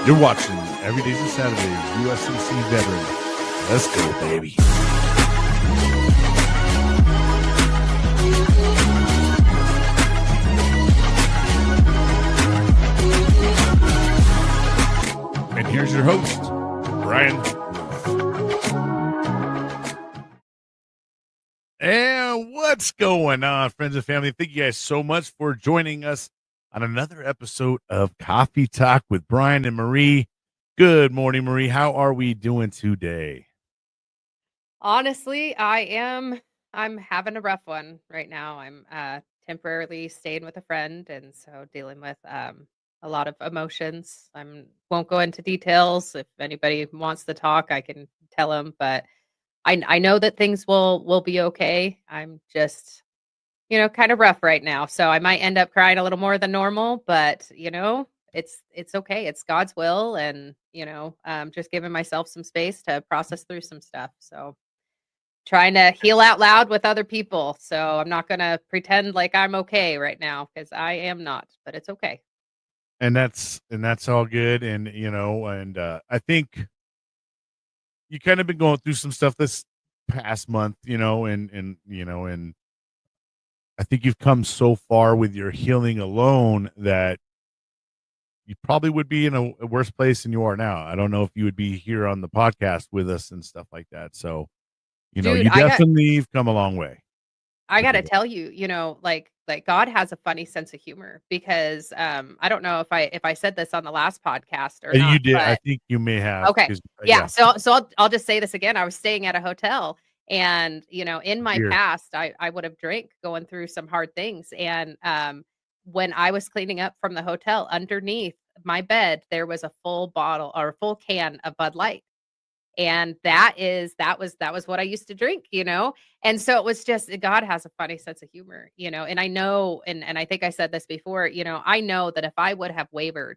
You're watching Every Day's a Saturday, USCC veteran. Let's go, baby. And here's your host, Bryan. And what's going on, friends and family? Thank you guys so much for joining us on another episode of Coffee Talk with Bryan and Marie. Good morning, Marie. How are we doing today? Honestly, I'm having a rough one right now. I'm temporarily staying with a friend and so dealing with a lot of emotions. I won't go into details. If anybody wants to talk, I can tell them, but I know that things will be okay. I'm just, kind of rough right now. So I might end up crying a little more than normal, but it's okay. It's God's will, and just giving myself some space to process through some stuff. So trying to heal out loud with other people. So I'm not going to pretend like I'm okay right now, because I am not, but it's okay. And that's all good. And I think you kind of been going through some stuff this past month, and I think you've come so far with your healing alone that you probably would be in a worse place than you are now. I don't know if you would be here on the podcast with us and stuff like that. So, Dude, you definitely have come a long way. I got to tell you, like God has a funny sense of humor, because I don't know if I said this on the last podcast or You not, did. I but think you may have. okay. 'Cause, Yeah. So I'll just say this again. I was staying at a hotel, and, in my Beer. past, I would have drank going through some hard things. And when I was cleaning up from the hotel, underneath my bed, there was a full bottle or a full can of Bud Light. And that was what I used to drink. And so it was just, God has a funny sense of humor. And I know, and I think I said this before, I know that if I would have wavered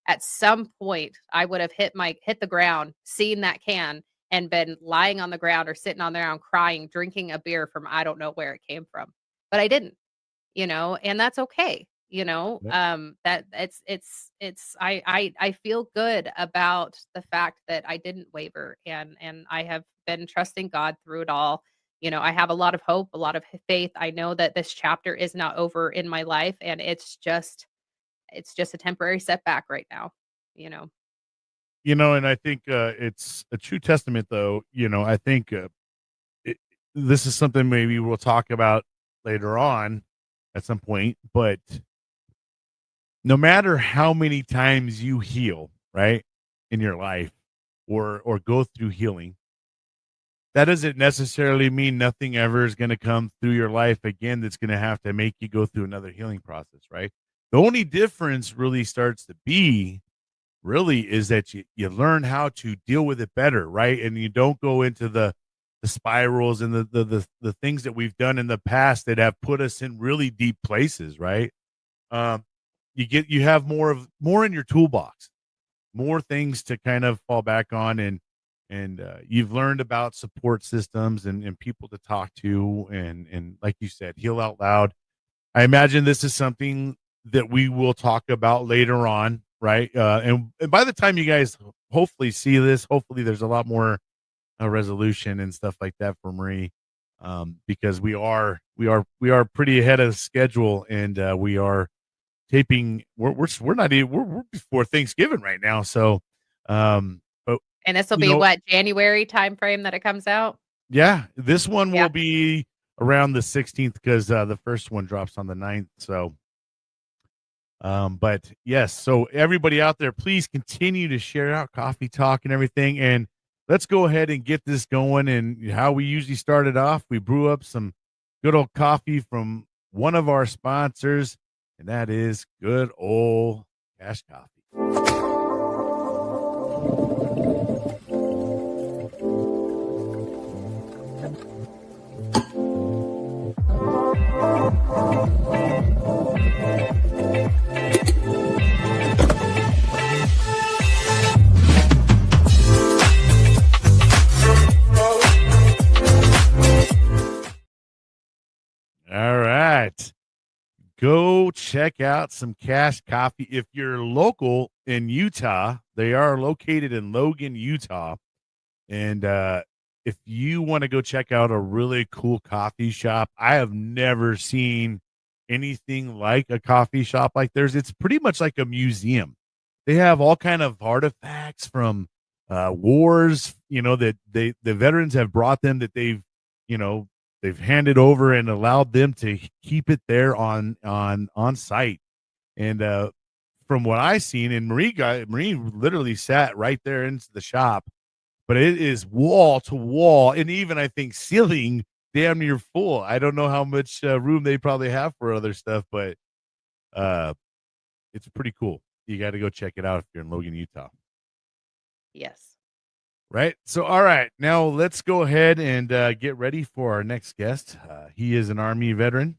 at some point, I would have hit the ground, seen that can, and been lying on the ground or sitting on the ground crying, drinking a beer from I don't know where it came from. But I didn't. And that's okay. Yep. That I feel good about the fact that I didn't waver, and I have been trusting God through it all. I have a lot of hope, a lot of faith. I know that this chapter is not over in my life, and it's just a temporary setback right now, you know. And I think it's a true testament, though. I think it, this is something maybe we'll talk about later on at some point, but no matter how many times you heal, right, in your life or go through healing, that doesn't necessarily mean nothing ever is going to come through your life again that's going to have to make you go through another healing process, right? The only difference really starts to be really is that you learn how to deal with it better, right? And you don't go into the spirals and the things that we've done in the past that have put us in really deep places, right? Um, you have more in your toolbox, more things to kind of fall back on, and you've learned about support systems and people to talk to, and like you said, heal out loud. I imagine this is something that we will talk about later on, right? And by the time you guys hopefully see this, hopefully there's a lot more resolution and stuff like that for Marie, because we are pretty ahead of schedule, and we are taping. We're not even we're before Thanksgiving right now, so but And this will you be know, what, January timeframe that it comes out? yeah, this one Yeah. will be around the 16th because the first one drops on the 9th. So, but yes, so everybody out there, please continue to share out Coffee Talk and everything, and let's go ahead and get this going. And how we usually start it off, we brew up some good old coffee from one of our sponsors, and that is good old Cash Coffee. All right. Go check out some Cash Coffee. If you're local in Utah, they are located in Logan, Utah. And if you want to go check out a really cool coffee shop, I have never seen anything like a coffee shop like theirs. It's pretty much like a museum. They have all kind of artifacts from wars, that the veterans have brought them, that you know, they've handed over and allowed them to keep it there on site. And from what I seen, and Marie literally sat right there into the shop, but it is wall to wall, and even I think ceiling damn near full. I don't know how much room they probably have for other stuff, but uh, it's pretty cool. You got to go check it out if you're in Logan, Utah. Yes. Right. So, all right, now let's go ahead and get ready for our next guest. He is an Army veteran,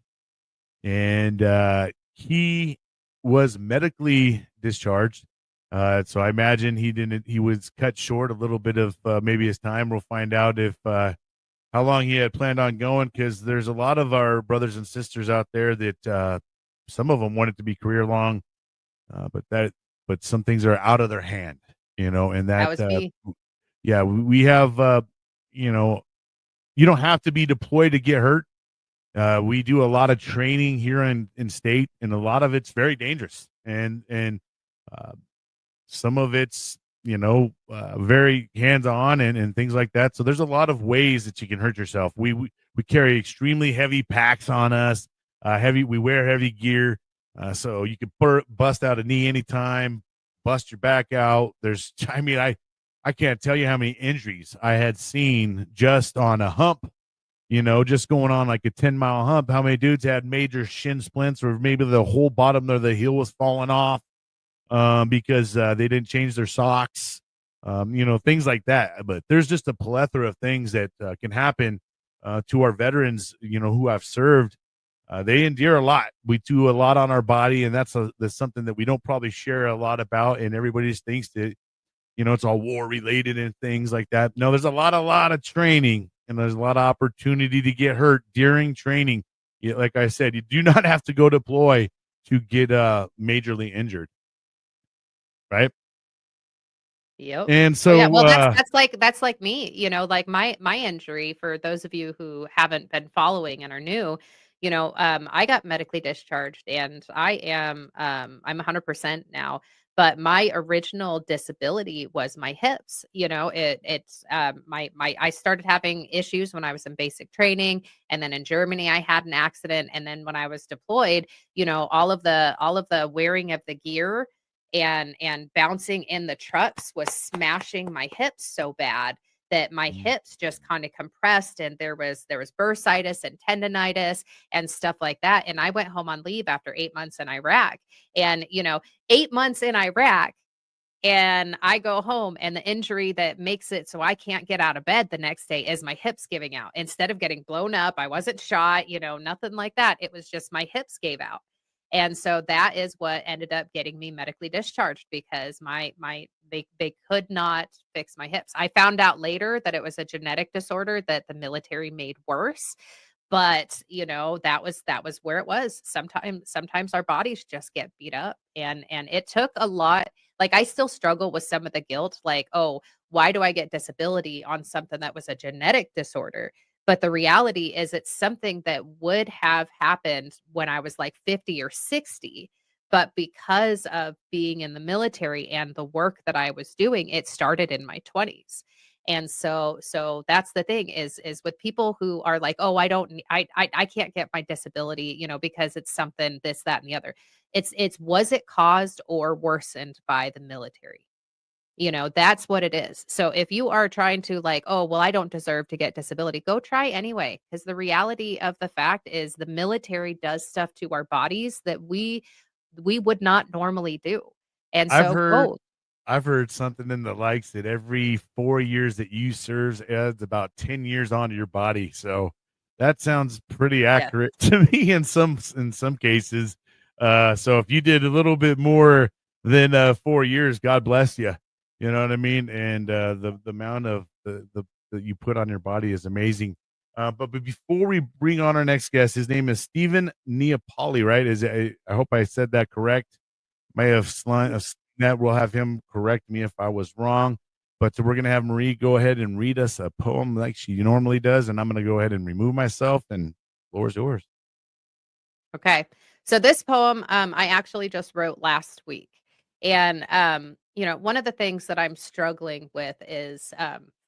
and he was medically discharged. So I imagine he was cut short a little bit of maybe his time. We'll find out if how long he had planned on going, because there's a lot of our brothers and sisters out there that some of them want it to be career long, but some things are out of their hand, and That that was me. yeah, we have you don't have to be deployed to get hurt. We do a lot of training here in state, and a lot of it's very dangerous, and uh, some of it's very hands-on and things like that. So there's a lot of ways that you can hurt yourself. We carry extremely heavy packs on us. We wear heavy gear, so you can bust out a knee anytime, bust your back out. I can't tell you how many injuries I had seen just on a hump, just going on like a 10-mile hump. How many dudes had major shin splints, or maybe the whole bottom of the heel was falling off because they didn't change their socks, things like that. But there's just a plethora of things that can happen to our veterans, who have served. They endure a lot. We do a lot on our body, and that's something that we don't probably share a lot about, and everybody just thinks that, it's all war related and things like that. No, there's a lot of training, and there's a lot of opportunity to get hurt during training. Like I said, you do not have to go deploy to get majorly injured. Right. Yep. And Oh yeah. so, Well, that's like me, like my injury, for those of you who haven't been following and are new, I got medically discharged, and I'm 100% now. But my original disability was my hips. It's my I started having issues when I was in basic training, and then in Germany I had an accident, and then when I was deployed, all of the wearing of the gear and bouncing in the trucks was smashing my hips so bad that my hips just kind of compressed, and there was bursitis and tendonitis and stuff like that. And I went home on leave after 8 months in Iraq. And 8 months in Iraq, and I go home, and the injury that makes it so I can't get out of bed the next day is my hips giving out. Instead of getting blown up, I wasn't shot, nothing like that. It was just my hips gave out. And so that is what ended up getting me medically discharged, because they could not fix my hips. I found out later that it was a genetic disorder that the military made worse. But, that was where it was. Sometimes our bodies just get beat up, and it took a lot. Like, I still struggle with some of the guilt, like, "Oh, why do I get disability on something that was a genetic disorder?" But the reality is it's something that would have happened when I was like 50 or 60, but because of being in the military and the work that I was doing, it started in my 20s. And so that's the thing, is with people who are like, "Oh, I don't nee I can't get my disability, because it's something this, that, and the other." It's was it caused or worsened by the military? That's what it is. So if you are trying to, like, "Oh, well, I don't deserve to get disability," go try anyway, because the reality of the fact is the military does stuff to our bodies that we would not normally do. And I've so heard go. I've heard something in the likes that every 4 years that you serve adds about 10 years onto your body. So that sounds pretty Yes. accurate to me in some cases. So if you did a little bit more than 4 years, God bless you. You know what I mean? And the amount of the that you put on your body is amazing. But before we bring on our next guest, his name is Steven Nihipali, right? I hope I said that correct. May have seen that. We'll have him correct me if I was wrong. But we're going to have Marie go ahead and read us a poem like she normally does. And I'm going to go ahead and remove myself, and floor's yours. Okay. So this poem, I actually just wrote last week. And, one of the things that I'm struggling with is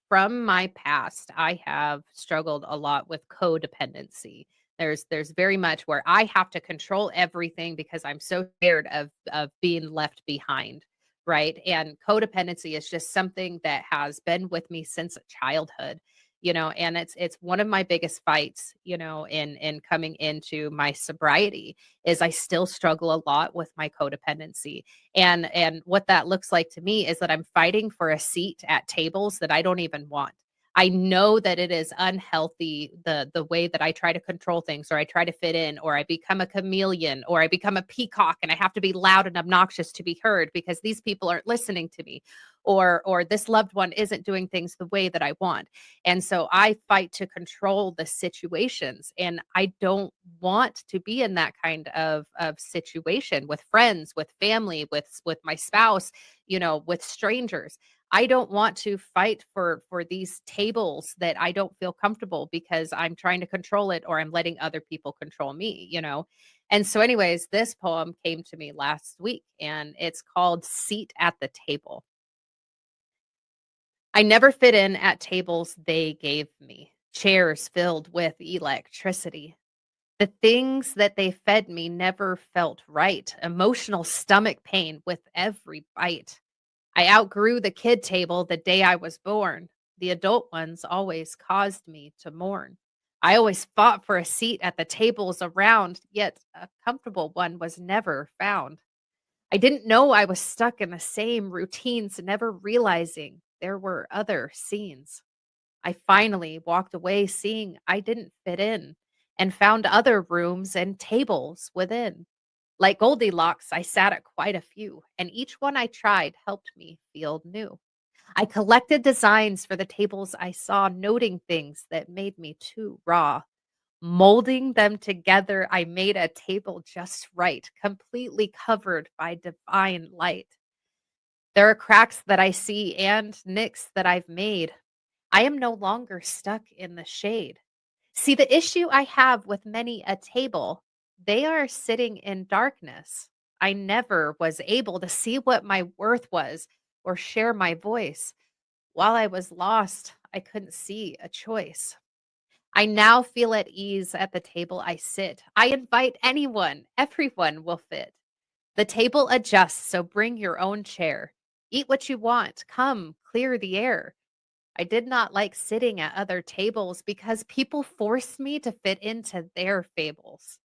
from my past, I have struggled a lot with codependency. There's very much where I have to control everything because I'm so scared of being left behind. Right. And codependency is just something that has been with me since childhood, and it's one of my biggest fights, in coming into my sobriety is I still struggle a lot with my codependency. And what that looks like to me is that I'm fighting for a seat at tables that I don't even want. I know that it is unhealthy, the way that I try to control things, or I try to fit in, or I become a chameleon, or I become a peacock and I have to be loud and obnoxious to be heard because these people aren't listening to me, or this loved one isn't doing things the way that I want. And so I fight to control the situations, and I don't want to be in that kind of situation with friends, with family, with my spouse, with strangers. I don't want to fight for these tables that I don't feel comfortable because I'm trying to control it, or I'm letting other people control me. And so anyways, this poem came to me last week, and it's called Seat at the Table. I never fit in at tables they gave me, chairs filled with electricity. The things that they fed me never felt right, emotional stomach pain with every bite. I outgrew the kid table the day I was born. The adult ones always caused me to mourn. I always fought for a seat at the tables around, yet a comfortable one was never found. I didn't know I was stuck in the same routines, never realizing there were other scenes. I finally walked away seeing I didn't fit in and found other rooms and tables within. Like Goldilocks, I sat at quite a few, and each one I tried helped me feel new. I collected designs for the tables I saw, noting things that made me too raw. Molding them together, I made a table just right, completely covered by divine light. There are cracks that I see and nicks that I've made. I am no longer stuck in the shade. See, the issue I have with many a table, they are sitting in darkness. I never was able to see what my worth was or share my voice. While I was lost, I couldn't see a choice. I now feel at ease at the table I sit. I invite anyone, everyone will fit. The table adjusts, so bring your own chair. Eat what you want. Come, clear the air. I did not like sitting at other tables because people forced me to fit into their fables.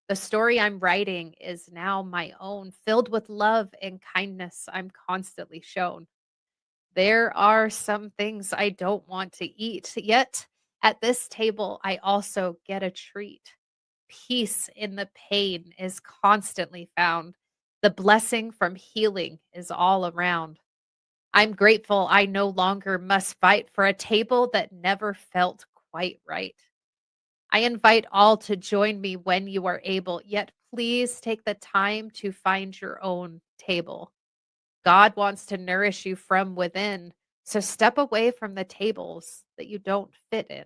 The story I'm writing is now my own, filled with love and kindness I'm constantly shown. There are some things I don't want to eat, yet at this table I also get a treat. Peace in the pain is constantly found. The blessing from healing is all around. I'm grateful I no longer must fight for a table that never felt quite right. I invite all to join me when you are able, yet please take the time to find your own table. God wants to nourish you from within, so step away from the tables that you don't fit in.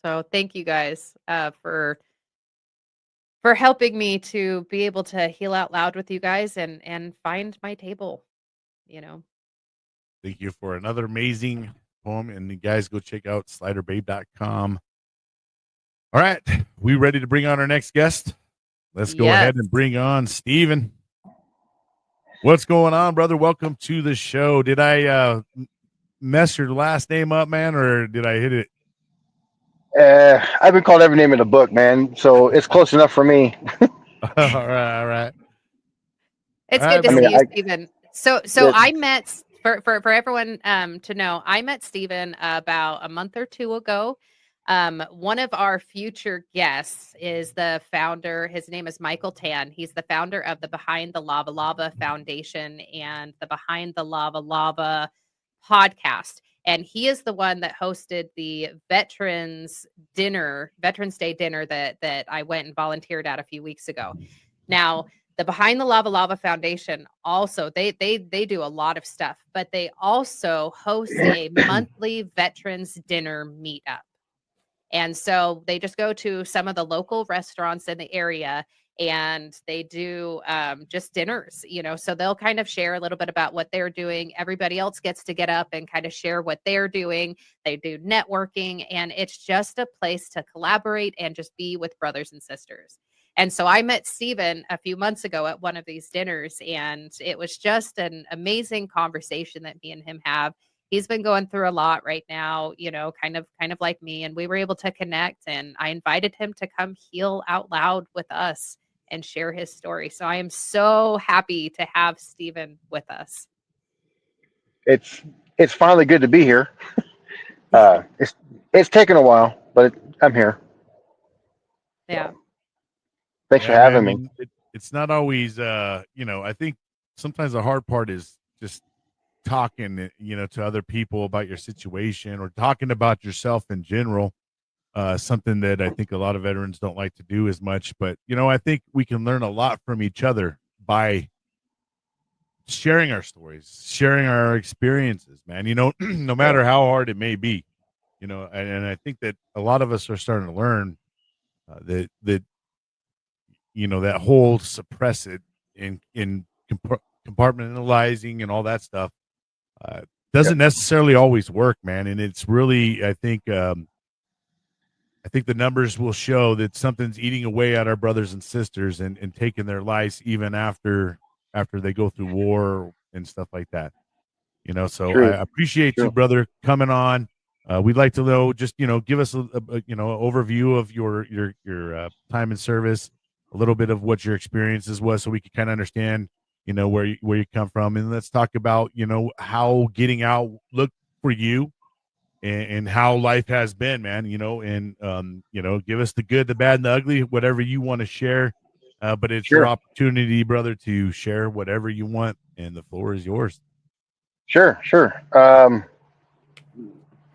So thank you guys for helping me to be able to heal out loud with you guys and find my table, you know. Thank you for another amazing poem. And you guys go check out sliderbabe.com. All right. We ready to bring on our next guest? Let's go Yes. ahead and bring on Steven. What's going on, brother? Welcome to the show. Did I mess your last name up, man, or did I hit it? I've been called every name in the book, man. So it's close enough for me. All right, all right. It's All good right, to I man. mean, see you, Steven. So the, I met for everyone to know, I met Steven about a month or two ago. One of our future guests is the founder. His name is Michael Tan. He's the founder of the Behind the Lava Lava Foundation and the Behind the Lava Lava podcast. And he is the one that hosted the Veterans Day dinner that I went and volunteered at a few weeks ago. Now, the Behind the Lava Foundation also, they do a lot of stuff, but they also host a monthly veterans dinner meetup. And so they just go to some of the local restaurants in the area and they do just dinners, so they'll kind of share a little bit about what they're doing. Everybody else gets to get up and kind of share what they're doing. They do networking, and it's just a place to collaborate and just be with brothers and sisters. And so I met Steven a few months ago at one of these dinners, and it was just an amazing conversation that me and him have. He's been going through a lot right now, kind of like me, and we were able to connect, and I invited him to come heal out loud with us and share his story. So I am so happy to have Steven with us. It's finally good to be here. It's taken a while, but I'm here. Yeah. Thanks for having me. It's not always, I think sometimes the hard part is just talking, to other people about your situation or talking about yourself in general. Something that I think a lot of veterans don't like to do as much, but I think we can learn a lot from each other by sharing our stories, sharing our experiences, man, no matter how hard it may be, and I think that a lot of us are starting to learn that that whole suppress it in compartmentalizing and all that stuff doesn't necessarily always work, man. And it's really, I think the numbers will show that something's eating away at our brothers and sisters and taking their lives even after they go through war and stuff like that. So True. I appreciate you, brother, coming on. We'd like to know, just, give us a overview of your time in service, a little bit of what your experiences was, so we can kind of understand, where you come from. And let's talk about, how getting out looked for you and how life has been, man, and give us the good, the bad, and the ugly, whatever you want to share. But it's your opportunity, brother, to share whatever you want, and the floor is yours. Sure.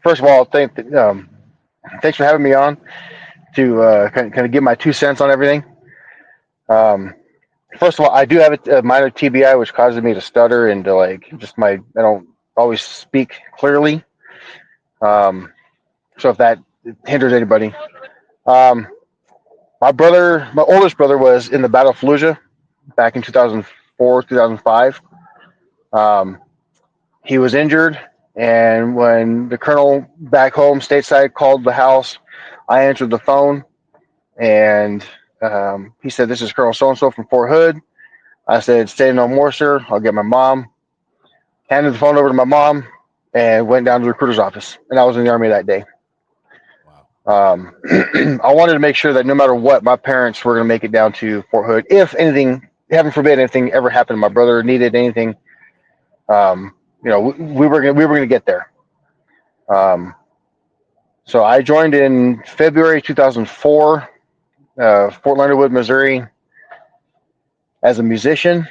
First of all, thanks for having me on to kind of give my 2 cents on everything. First of all, I do have a minor TBI, which causes me to stutter and to I don't always speak clearly. So if that hinders anybody, my oldest brother was in the Battle of Fallujah back in 2004, 2005. He was injured, and when the colonel back home stateside called the house, I answered the phone, and he said, "This is Colonel so-and-so from Fort Hood." I said, "Say no more, sir. I'll get my mom." Handed the phone over to my mom and went down to the recruiter's office, and I was in the Army that day. Wow. I wanted to make sure that no matter what, my parents were going to make it down to Fort Hood. If anything, heaven forbid, anything ever happened, my brother needed anything, we were going to get there. So I joined in February 2004, Fort Leonard Wood, Missouri, as a musician.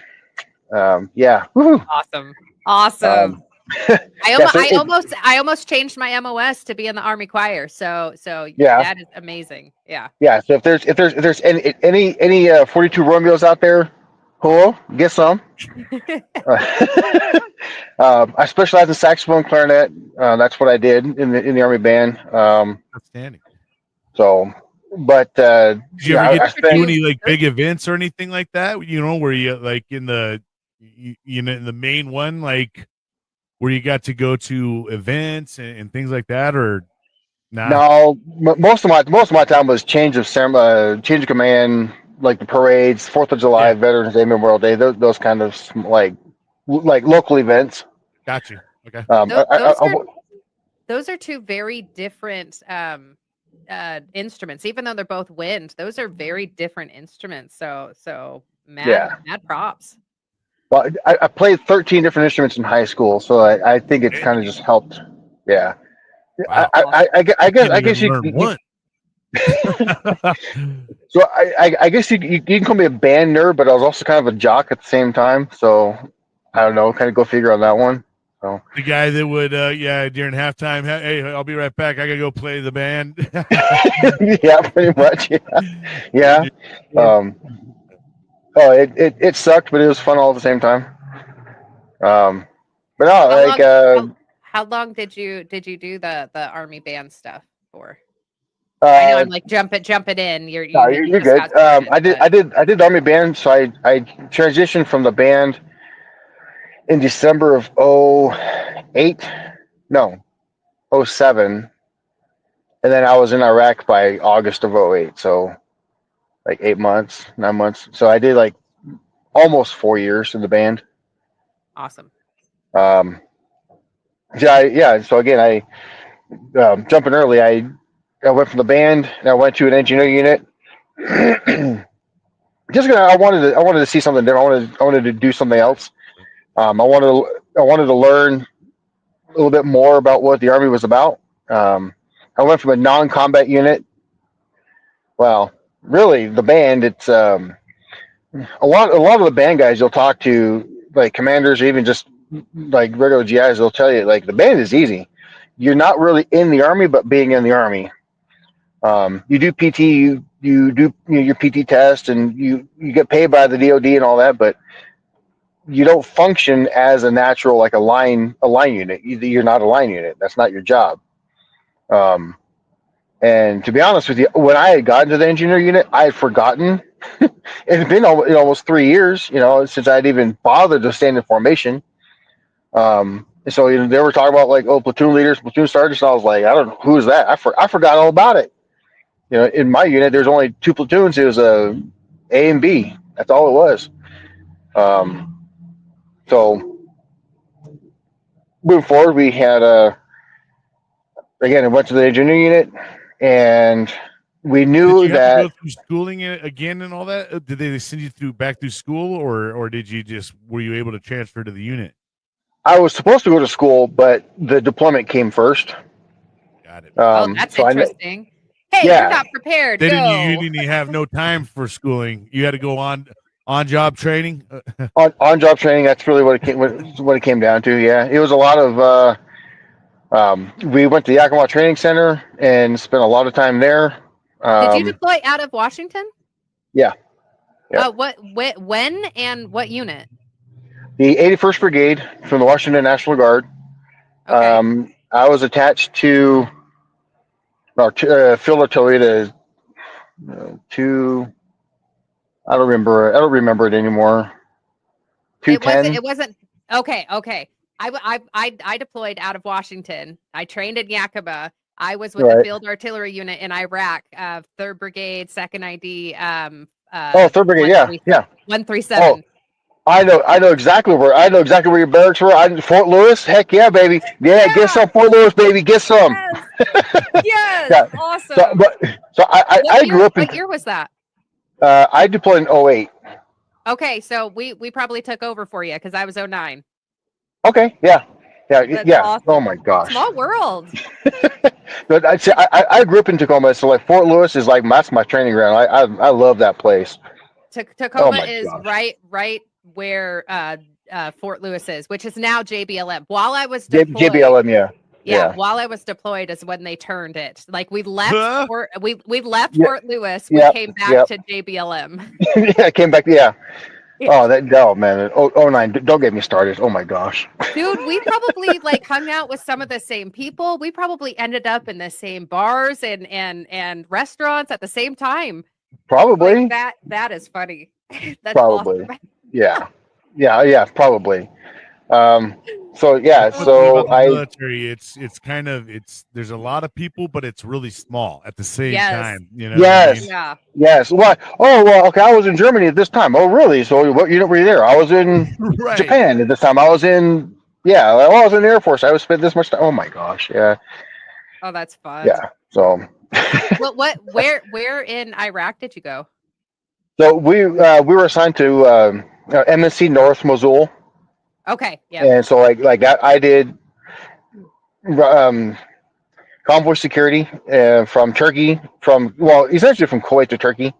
Awesome. I almost changed my MOS to be in the Army Choir. So that is amazing. Yeah. Yeah. So if there's any 42 Romeos out there, cool, get some. I specialize in saxophone, clarinet. That's what I did in the Army band. Outstanding. So, but did you ever get to do any big events or anything like that? Where you in the in the main one, where you got to go to events and things like that, or nah? No, most of my time was change of command, like the parades, 4th of July, Veterans Day, Memorial Day, those kind of like local events. Got you. Okay. Those are two very different instruments, even though they're both wind. Those are very different instruments. So mad props. Well, I played 13 different instruments in high school, so I think it's kind of just helped. Yeah. Wow. I guess you learn one. So I guess you can call me a band nerd, but I was also kind of a jock at the same time. So I don't know, kind of go figure on that one. So The guy that would, during halftime, hey, I'll be right back. I gotta go play the band. yeah, pretty much. Yeah. It sucked, but it was fun all at the same time. But no, How like long? How long did you do the army band stuff for? I know I'm like jumping in. You're just good. got started, I did army band, so I transitioned from the band in December of 08, no, 07, and then I was in Iraq by August of 08, so like 8 months, 9 months. So I did like almost 4 years in the band. Awesome. Yeah. So again, I jumping early. I went from the band and I went to an engineer unit. I wanted to see something different. I wanted to do something else. I wanted to learn a little bit more about what the Army was about. I went from a non-combat unit. Well, really, the band. It's a lot of the band guys you'll talk to, like commanders, or even just like regular GIs, they'll tell you like the band is easy. You're not really in the Army, but being in the Army. You do PT, you do your PT test, and you get paid by the DoD and all that, but you don't function as a natural like a line unit. You're not a line unit. That's not your job. And to be honest with you, when I had gotten to the engineer unit, I had forgotten. It had been almost 3 years, since I'd even bothered to stand in formation. So they were talking about like, platoon leaders, platoon sergeants, and I was like, I don't know who is that. I forgot all about it. In my unit, there's only 2 platoons. It was A and B. That's all it was. So moving forward, we had again, I went to the engineering unit, and we knew did you have that to go through schooling again and all that. Did they send you back through school, or did you were you able to transfer to the unit? I was supposed to go to school, but the deployment came first. Got it. That's interesting. Hey, you're not prepared. You didn't have no time for schooling. You had to go on job training. on job training. That's really what it came down to. Yeah, it was a lot of. We went to the Yakima Training Center and spent a lot of time there. Did you deploy out of Washington? Yeah. When and what unit? The 81st Brigade from the Washington National Guard. Okay. I was attached to field artillery to I don't remember it anymore. 210. It wasn't. Okay. I deployed out of Washington. I trained in Yakima. I was with the field artillery unit in Iraq, 3rd Brigade, 2nd ID. 3rd Brigade, yeah. 137. I know exactly where your barracks were. Fort Lewis, heck yeah, baby. Yeah. Get some Fort Lewis, baby. Get some. Yes. Yeah. Awesome. I grew up in. What year was that? I deployed in 08. Okay, so we probably took over for you because I was 09. Okay, yeah. That's awesome. Oh my gosh. Small world. But I grew up in Tacoma, so like Fort Lewis is like that's my training ground. I love that place. Tacoma is right where Fort Lewis is, which is now JBLM. While I was deployed, JBLM, yeah. While I was deployed is when they turned it. Like we left Fort Fort Lewis. We came back to JBLM. Yeah, came back. Yeah. Oh, man. 09. Don't get me started. Oh my gosh. Dude, we probably like hung out with some of the same people. We probably ended up in the same bars and restaurants at the same time. Probably. Like that is funny. That's probably. Awesome. Yeah, probably. So military, it's kind of there's a lot of people, but it's really small at the same time. Yes. Yeah. Yes. What? Oh well. Okay. I was in Germany at this time. Oh really? So what unit were you there? I was in Japan at this time. I was in I was in the Air Force. I was spent this much time. Oh my gosh. Yeah. Oh, that's fun. Yeah. So. Where in Iraq did you go? So we were assigned to MNC North Mosul. Okay. Yeah. And so like I did convoy security from Turkey, essentially from Kuwait to Turkey.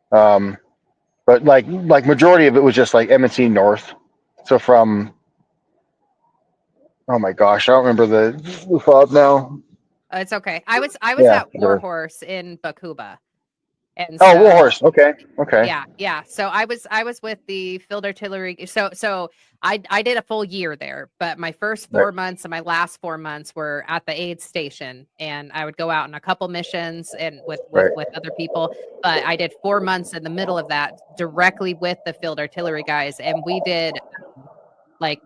But like majority of it was just like MNC North. So from Oh my gosh, I don't remember the fob now. It's okay. I was Yeah, at whatever. Warhorse in Bakuba, and Oh, so Warhorse. Okay, okay. yeah. So I was with the field artillery. So I did a full year there, but my first Right. 4 months and my last 4 months were at the aid station, and I would go out on a couple missions and with with Right. with other people. But I did 4 months in the middle of that directly with the field artillery guys, and we did like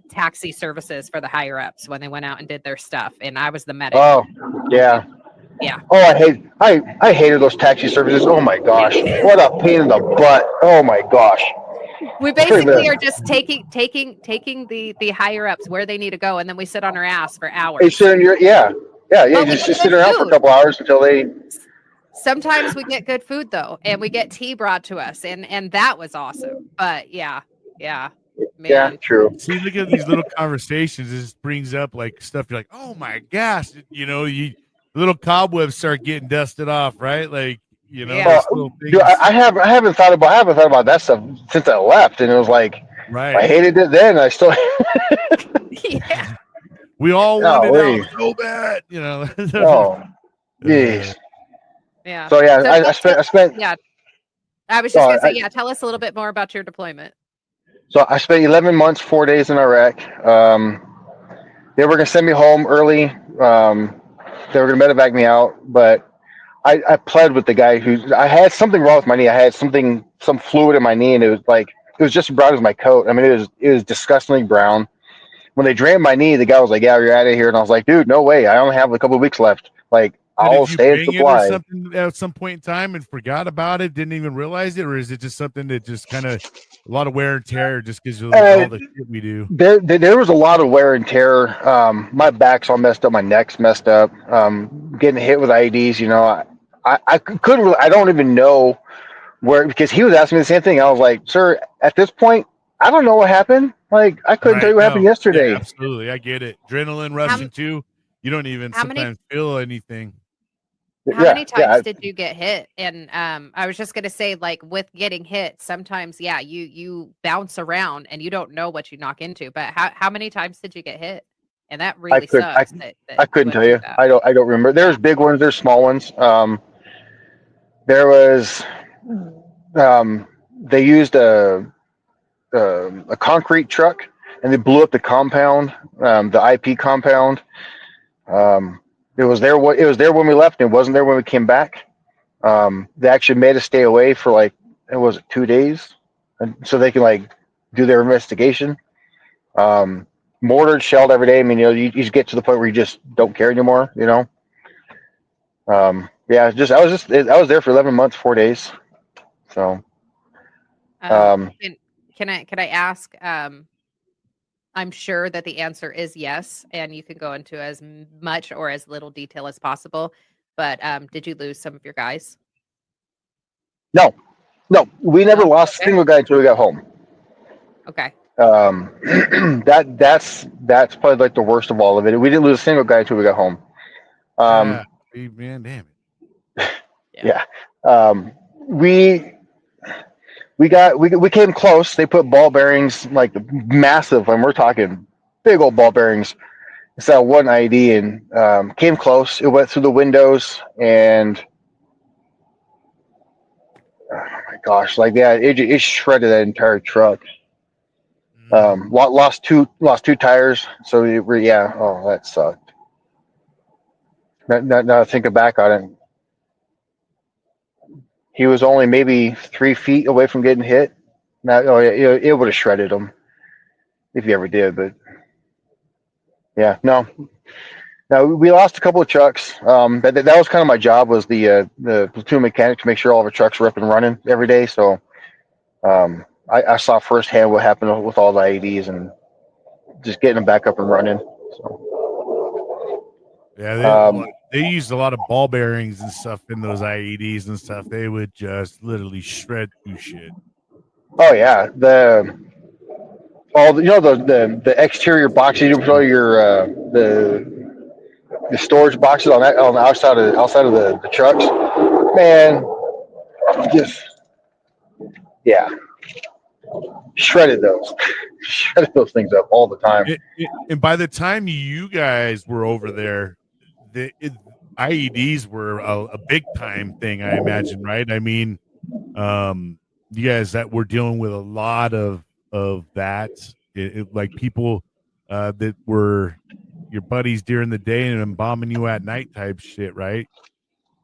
taxi services for the higher ups when they went out and did their stuff, and I was the medic. Oh, yeah. Yeah. Oh, I hated those taxi services. Oh my gosh, what a pain in the butt. Oh my gosh. We basically are just taking the higher ups where they need to go, and then we sit on our ass for They hours. sit in your yeah. You But we just get sit good around for a food. couple hours until they. Sometimes we get good food though, and we get tea brought to us, and that was awesome. But yeah, Yeah, man. true. See, look at these little conversations. This brings up like stuff. You're like, oh my gosh, you little cobwebs start getting dusted off, right? Like, Yeah. just little Dude, things, I haven't thought about that stuff since I left, and it was like I right? hated it then. I still. Yeah. We all wanted out Golly. so bad, Oh, Uh, jeez. Yeah. So yeah, So I spent. yeah. I was just Oh, gonna say, yeah, tell us a little bit more about your deployment. so I spent 11 months, 4 days in Iraq. They were gonna send me home early. They were gonna medevac me out, but I pled with the guy who I had something wrong with my knee. I had some fluid in my knee, and it was just as brown as my coat. I mean, it was disgustingly brown. When they drained my knee, the guy was like, "Yeah, you're out of here," and I was like, "Dude, no way! I only have a couple of weeks left. Like, so I'll did you stay in bring it or supply." something at some point in time and forgot about it, didn't even realize it, or is it just something that just kind of a lot of wear and tear just because of Uh, all the shit we do? there was a lot of wear and tear. My back's all messed up. My neck's messed up. Getting hit with IEDs. I couldn't really. I don't even know where because he was asking me the same thing. I was like, "Sir, at this point, I don't know what happened. Like, I couldn't tell Right? you what happened No, yeah, yesterday." absolutely. I get it. Adrenaline How rushing too. You don't even how many sometimes feel anything. How Yeah, many times yeah. did you get hit? And I was just gonna say, like with getting hit, sometimes yeah, you bounce around and you don't know what you knock into. But how many times did you get hit? And that I really could. sucks that I you couldn't went tell through you. that. I don't remember. Yeah. There's big ones. There's small ones. There was. They used a concrete truck, and they blew up the compound, the IP compound. It was there. It was there when we left. And it wasn't there when we came back. They actually made us stay away for like it was 2 days, and so they can like do their investigation. Mortared, shelled every day. I mean, you just get to the point where you just don't care anymore. Yeah, I was there for 11 months, 4 days. So, Um, um, can can I ask? I'm sure that the answer is yes, and you can go into as much or as little detail as possible. But did you lose some of your guys? no, no, we never No. lost a Okay. single guy until we got home. Okay. That's probably like the worst of all of it. We didn't lose a single guy until we got home. Ah, Um, man, damn it. Yeah. yeah. Um, we we came close. They put ball bearings like massive, and we're talking big old ball bearings. It's that one ID and came close. It went through the windows, and oh my gosh, like yeah, it shredded that entire truck. Mm. Lost two tires. So yeah, oh that sucked. Now thinking back on it, he was only maybe 3 feet away from getting hit. Now, oh yeah, it would have shredded him if he ever did. But yeah, no. Now we lost a couple of trucks. That was kind of my job was the platoon mechanic to make sure all of our trucks were up and running every day. So I saw firsthand what happened with all the IEDs and just getting them back up and running. So Yeah, um, they used a lot of ball bearings and stuff in those IEDs and stuff. They would just literally shred through shit. oh yeah, the exterior boxes you put all your the storage boxes on that on the outside of the trucks. Man, just yeah. shredded those, shredded those things up all the time. And by the time you guys were over there, IEDs were a big time thing, I imagine, right? I mean, you guys that were dealing with a lot of that, like people that were your buddies during the day and then bombing you at night type shit, right?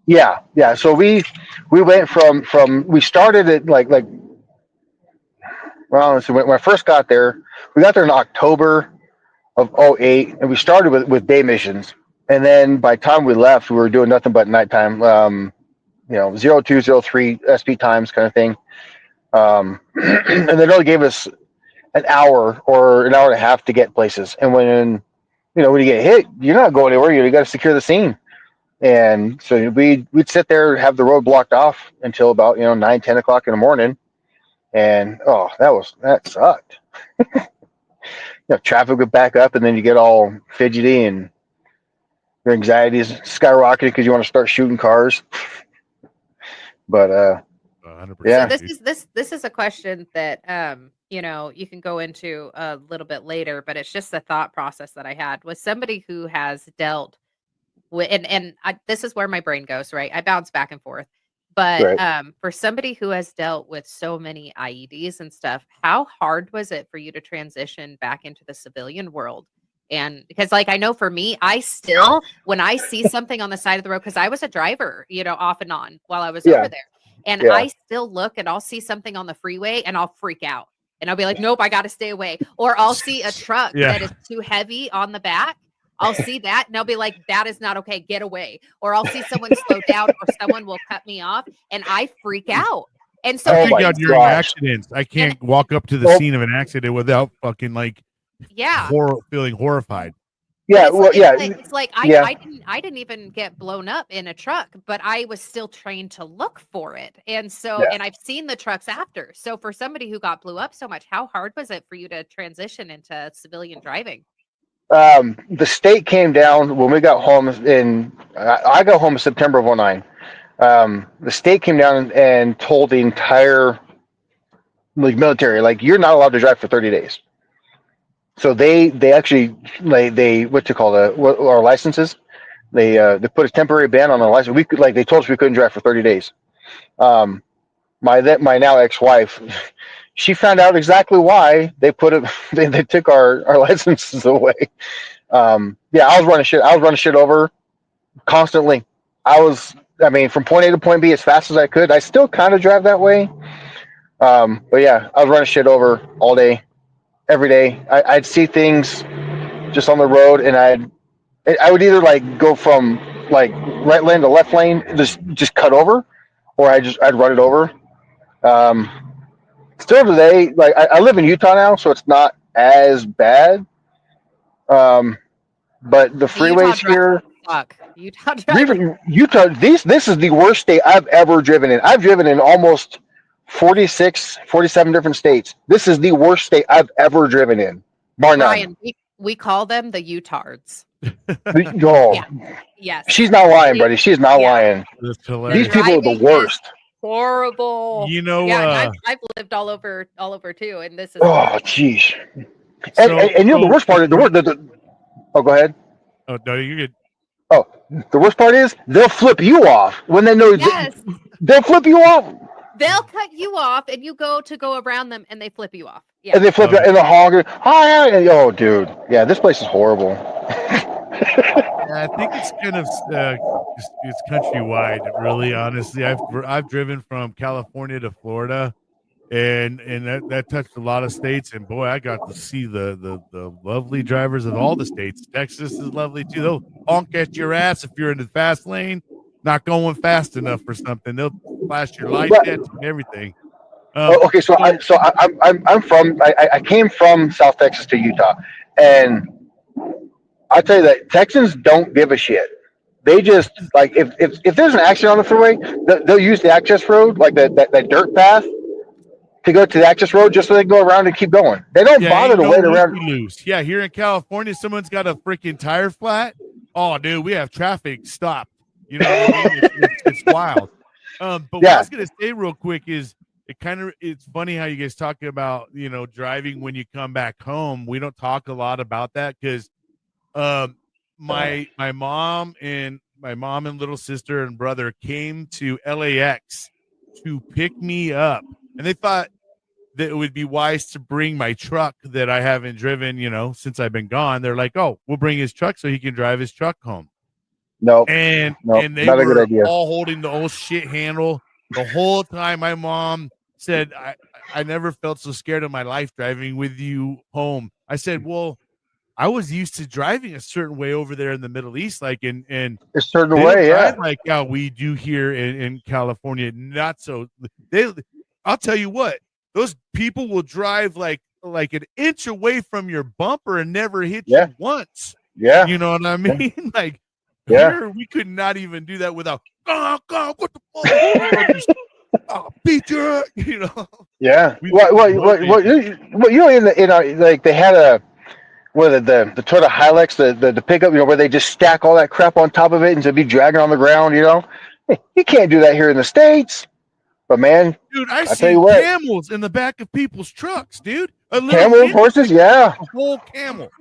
Yeah, yeah. So we went from we started at well, so when I first got there, we got there in October of '08, and we started with day missions. And then by the time we left, we were doing nothing but nighttime, 0203 SP times kind of thing. And they only gave us an hour or an hour and a half to get places. And when you get hit, you're not going anywhere. You got to secure the scene. And so we'd sit there, have the road blocked off until about 9-10 o'clock in the morning. And that sucked. Traffic would back up, and then you get all fidgety, and your anxiety is skyrocketing because you want to start shooting cars. But 100%. Yeah. So this is a question that you can go into a little bit later, but it's just the thought process that I had with somebody who has dealt with, this is where my brain goes, right? I bounce back and forth. But Right. for somebody who has dealt with so many IEDs and stuff, how hard was it for you to transition back into the civilian world? And because I know for me, I still, when I see something on the side of the road, because I was a driver, off and on while I was Yeah. over there. And Yeah. I still look and I'll see something on the freeway and I'll freak out. And I'll be like, nope, I got to stay away. Or I'll see a truck that is too heavy on the back. I'll see that and I'll be like, that is not okay. Get away. Or I'll see someone slow down or someone will cut me off and I freak out. And so Oh my God, during gosh. accidents, I can't walk up to the scene of an accident without fucking feeling horrified. Yeah. It's Well, yeah. it's like Yeah. I didn't even get blown up in a truck, but I was still trained to look for it. And so, Yeah. and I've seen the trucks after. So for somebody who got blew up so much, how hard was it for you to transition into civilian driving? The state came down when we got home I got home in September of '09. The state came down and told the entire military, you're not allowed to drive for 30 days. So they actually they what you call our licenses. They put a temporary ban on our license. We could they told us we couldn't drive for 30 days. My now ex-wife, she found out exactly why they put it. They took our licenses away. I was running shit over constantly. From point A to point B as fast as I could. I still kind of drive that way. But yeah, I was running shit over all day, every day. I'd see things just on the road, and I would either go from right lane to left lane, just cut over, or I'd run it over. Still today, I live in Utah now, so it's not as bad. But the freeways here, Utah, this is the worst state I've ever driven in. I've driven in almost 46, 47 different states. This is the worst state I've ever driven in, bar none. Bryan, we call them the Utards. Yes. She's not lying, buddy. She's not lying. These people are the worst. Horrible. I've lived all over too, and this is jeez. And the worst part is oh, go ahead. Oh no, you're good. Oh, the worst part is they'll flip you off when they know. They'll flip you off. They'll cut you off, and you go around them, and they flip you off. Yeah. And they flip you in the hog. Hi, oh, dude. Yeah, this place is horrible. I think it's kind of it's countrywide. Really, honestly, I've driven from California to Florida, and that touched a lot of states. And boy, I got to see the lovely drivers of all the states. Texas is lovely too. They'll honk at your ass if you're in the fast lane, not going fast enough for something. They'll flash your lights and everything. Okay, so I came from South Texas to Utah, and I'll tell you that Texans don't give a shit. They just if there's an accident on the freeway, they'll use the access road, that dirt path, to go to the access road just so they can go around and keep going. They don't bother to wait around. Loose. Yeah, here in California, someone's got a freaking tire flat. Oh, dude, we have traffic stopped. You know what I mean? It's wild. But what I was gonna say real quick is it's funny how you guys talk about, driving when you come back home. We don't talk a lot about that because my mom and little sister and brother came to LAX to pick me up, and they thought that it would be wise to bring my truck that I haven't driven, since I've been gone. They're like, "Oh, we'll bring his truck so he can drive his truck home." Nope. And they not a good were idea. all holding the old shit handle the whole time. My mom said, I never felt so scared in my life driving with you home. I said, well, I was used to driving a certain way over there in the Middle East, like a certain they way, don't drive yeah. like how we do here in California. Not so. I'll tell you what, those people will drive like an inch away from your bumper and never hit you once. Yeah. You know what I mean? Yeah. Like Yeah. here, we could not even do that without. Oh God, what the fuck? Beat your, Yeah. Well, in our, like they had the Toyota Hilux, the pickup, where they just stack all that crap on top of it and to be dragging on the ground, Hey, you can't do that here in the States. But man, dude, I see tell you what, camels in the back of people's trucks, dude. A little camel horses, yeah, a whole camel.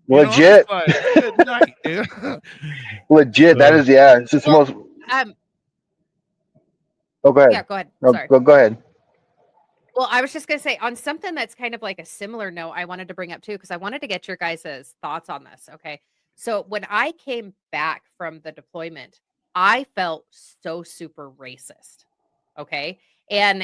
Legit. Like, good night, dude. Legit. That is, yeah. It's just the most. Oh, go ahead. Yeah, go ahead. No, Sorry. go ahead. Well, I was just going to say on something that's kind of like a similar note, I wanted to bring up too, because I wanted to get your guys' thoughts on this. Okay. So when I came back from the deployment, I felt so super racist. Okay. And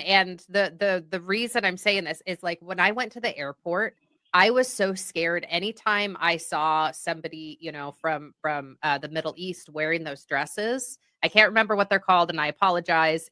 the reason I'm saying this is like when I went to the airport, I was so scared anytime I saw somebody, from the Middle East wearing those dresses. I can't remember what they're called, and I apologize,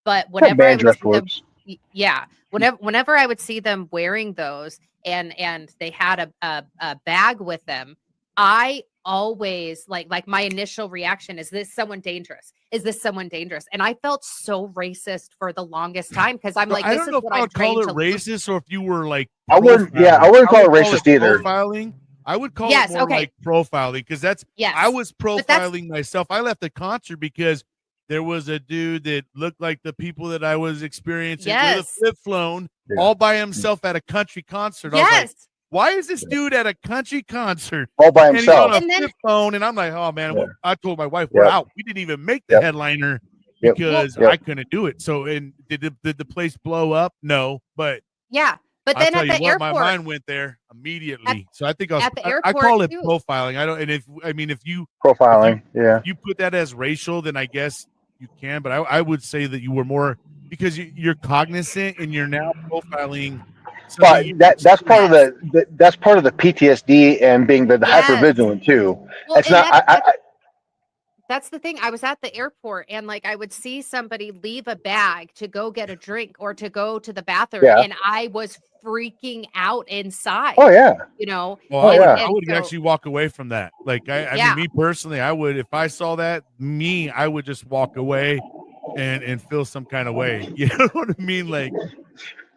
but whenever I would see them, whenever I would see them wearing those and they had a bag with them, I always like my initial reaction is this someone dangerous? Is this someone dangerous? And I felt so racist for the longest time because I'm like, I this don't know is what if I I'm would call it trained to racist or if you were like I wouldn't call it racist either. Profiling. I would call it more like profiling because I was profiling myself. I left the concert because there was a dude that looked like the people that I was experiencing with a flip phone all by himself at a country concert. I was like, why is this dude at a country concert all by himself and he's on a flip phone? And I'm like, oh man, I told my wife we're out. We didn't even make the headliner because I couldn't do it. So, and did the place blow up? No, but But then at the airport, my mind went there immediately. So I think I call it profiling. I don't, and if you profiling, if you put that as racial, then I guess you can. But I would say that you were more because you're cognizant and you're now profiling. But that's part of that's part of the PTSD and being the hypervigilant too. Well, it's not. That's the thing. I was at the airport and like I would see somebody leave a bag to go get a drink or to go to the bathroom, and I was freaking out inside. Oh yeah. Well, I would actually walk away from that. Like I mean, me personally, I would if I saw that I would just walk away and feel some kind of way. You know what I mean? Like,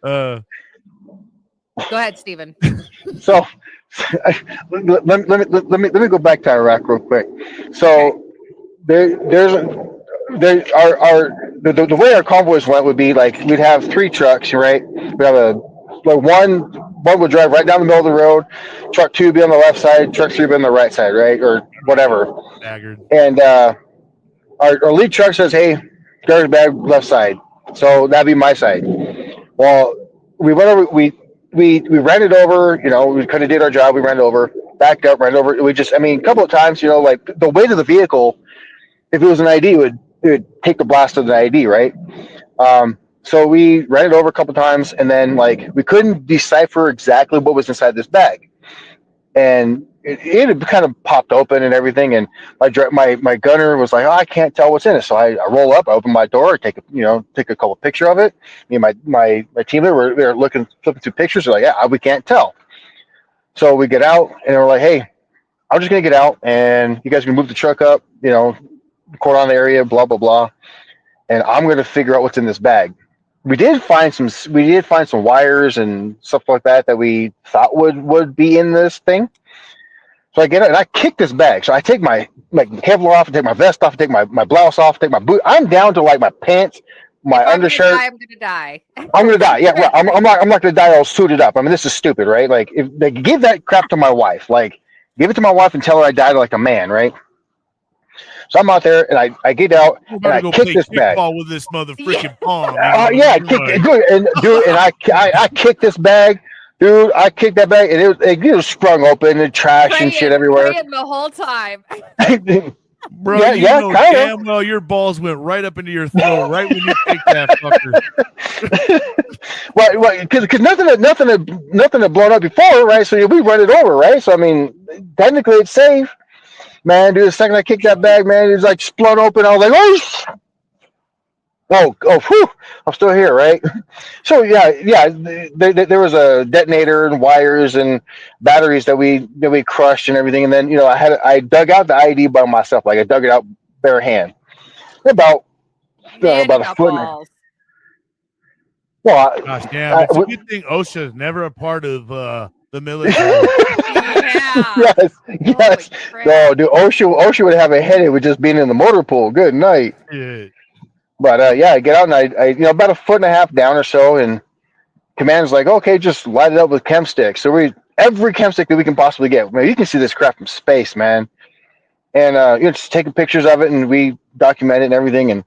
go ahead, Steven. So let me go back to Iraq real quick. So the way our convoys went would be like we'd have 3 trucks, right? We have one would drive right down the middle of the road, truck 2 would be on the left side, truck 3 would be on the right side, right, or whatever. Staggered. And our lead truck says, "Hey, garbage bag left side," so that'd be my side. Well, we went over, we ran it over, we kind of did our job. We ran it over, backed up, ran it over. We just, a couple of times, like the weight of the vehicle, if it was an ID, it would take the blast of the ID, right? So we ran it over a couple of times, and then like we couldn't decipher exactly what was inside this bag, and it had kind of popped open and everything. And my gunner was like, "Oh, I can't tell what's in it." So I roll up, I open my door, take a couple picture of it. Me and my teammate they're flipping through pictures. They're like, "Yeah, we can't tell." So we get out and we're like, "Hey, I'm just gonna get out, and you guys can move the truck up, cordon the area, blah blah blah, and I'm gonna figure out what's in this bag." We did find some wires and stuff like that we thought would be in this thing. So I get it and I kick this bag. So I take my Kevlar off, I take my vest off, I take my blouse off, I take my boot. I'm down to like my pants, my undershirt. I'm gonna die. I'm gonna die. Yeah, right. I'm not gonna die all suited up. I mean, this is stupid, right? Like, if they give that crap to my wife, like, give it to my wife and tell her I died like a man, right? So I'm out there and I get out We're and about I to go kick play this bag. kickball with this mother freaking palm. You know? Yeah, You're like, dude, and I kicked this bag, dude. I kicked that bag, and it was sprung open and trash and shit everywhere. Praying the whole time. bro, you know kind damn well your balls went right up into your throat right when you kicked that fucker. Well, because nothing had blown up before, right? So we run it over, right? So I mean, technically it's safe, man. Dude, the second I kicked that bag, man, it was like split open. I was like, oh, whew, I'm still here, right? So yeah, there was a detonator and wires and batteries that we crushed and everything, and then I dug out the IED by myself, like I dug it out bare hand, about a foot. Well, gosh damn, it's a good thing OSHA is never a part of the military. yes. No, dude, OSHA would have a headache with just being in the motor pool. Good night. Yeah. But I get out and I about a foot and a half down or so, and command's like, okay, just light it up with chem sticks. So every chem stick that we can possibly get. Man, you can see this crap from space, man. And just taking pictures of it, and we document it and everything. And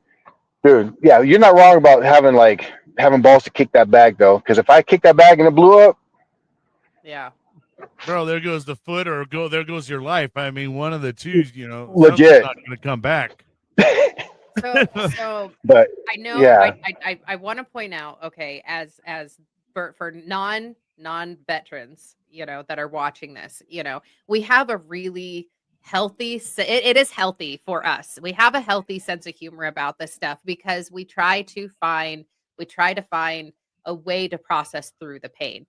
dude, yeah, you're not wrong about having balls to kick that bag though, because if I kick that bag and it blew up, yeah, bro, there goes the foot, or there goes your life. I mean, one of the two, legit, not going to come back. So but I know, yeah. I want to point out, okay, as for non veterans, that are watching this, we have a really healthy, it is healthy for us. We have a healthy sense of humor about this stuff because we try to find a way to process through the pain.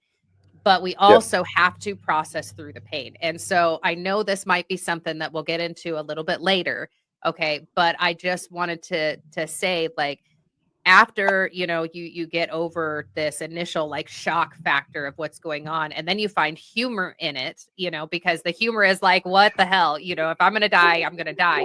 But we also have to process through the pain. And so I know this might be something that we'll get into a little bit later. Okay. But I just wanted to say, like, after, you get over this initial like shock factor of what's going on, and then you find humor in it, because the humor is like, what the hell, if I'm going to die, I'm going to die.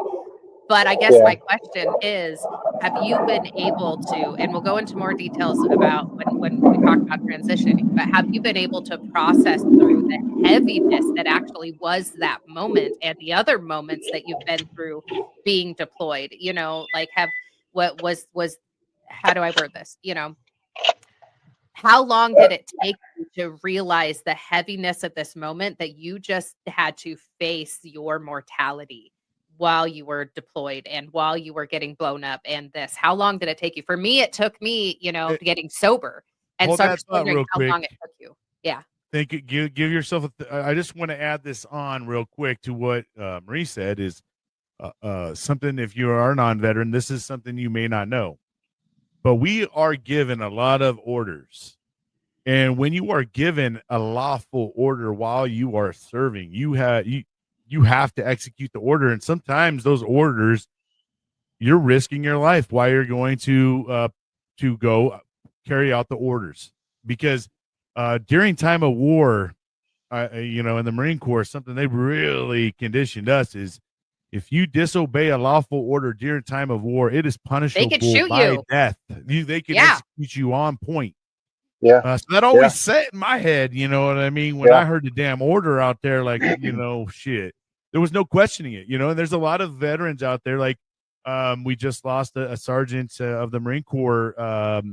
But I guess my question is, have you been able to, and we'll go into more details about when we talk about transitioning, but have you been able to process through the heaviness that actually was that moment and the other moments that you've been through being deployed? Like how do I word this? How long did it take you to realize the heaviness of this moment that you just had to face your mortality while you were deployed and while you were getting blown up and this? How long did it take you? For me, it took me, getting sober. And so I'm just wondering how long it took you. Yeah. Thank you. Give yourself I just want to add this on real quick to what Marie said is something, if you are a non-veteran, this is something you may not know. But we are given a lot of orders. And when you are given a lawful order while you are serving, you have to execute the order. And sometimes those orders, you're risking your life while you're going to go carry out the orders. Because during time of war, in the Marine Corps, something they really conditioned us is if you disobey a lawful order during time of war, it is punishable by death. They can execute you on point. Yeah. So that always set in my head, you know what I mean? When I heard the damn order out there, like, shit, there was no questioning it, and there's a lot of veterans out there. Like, we just lost a sergeant of the Marine Corps.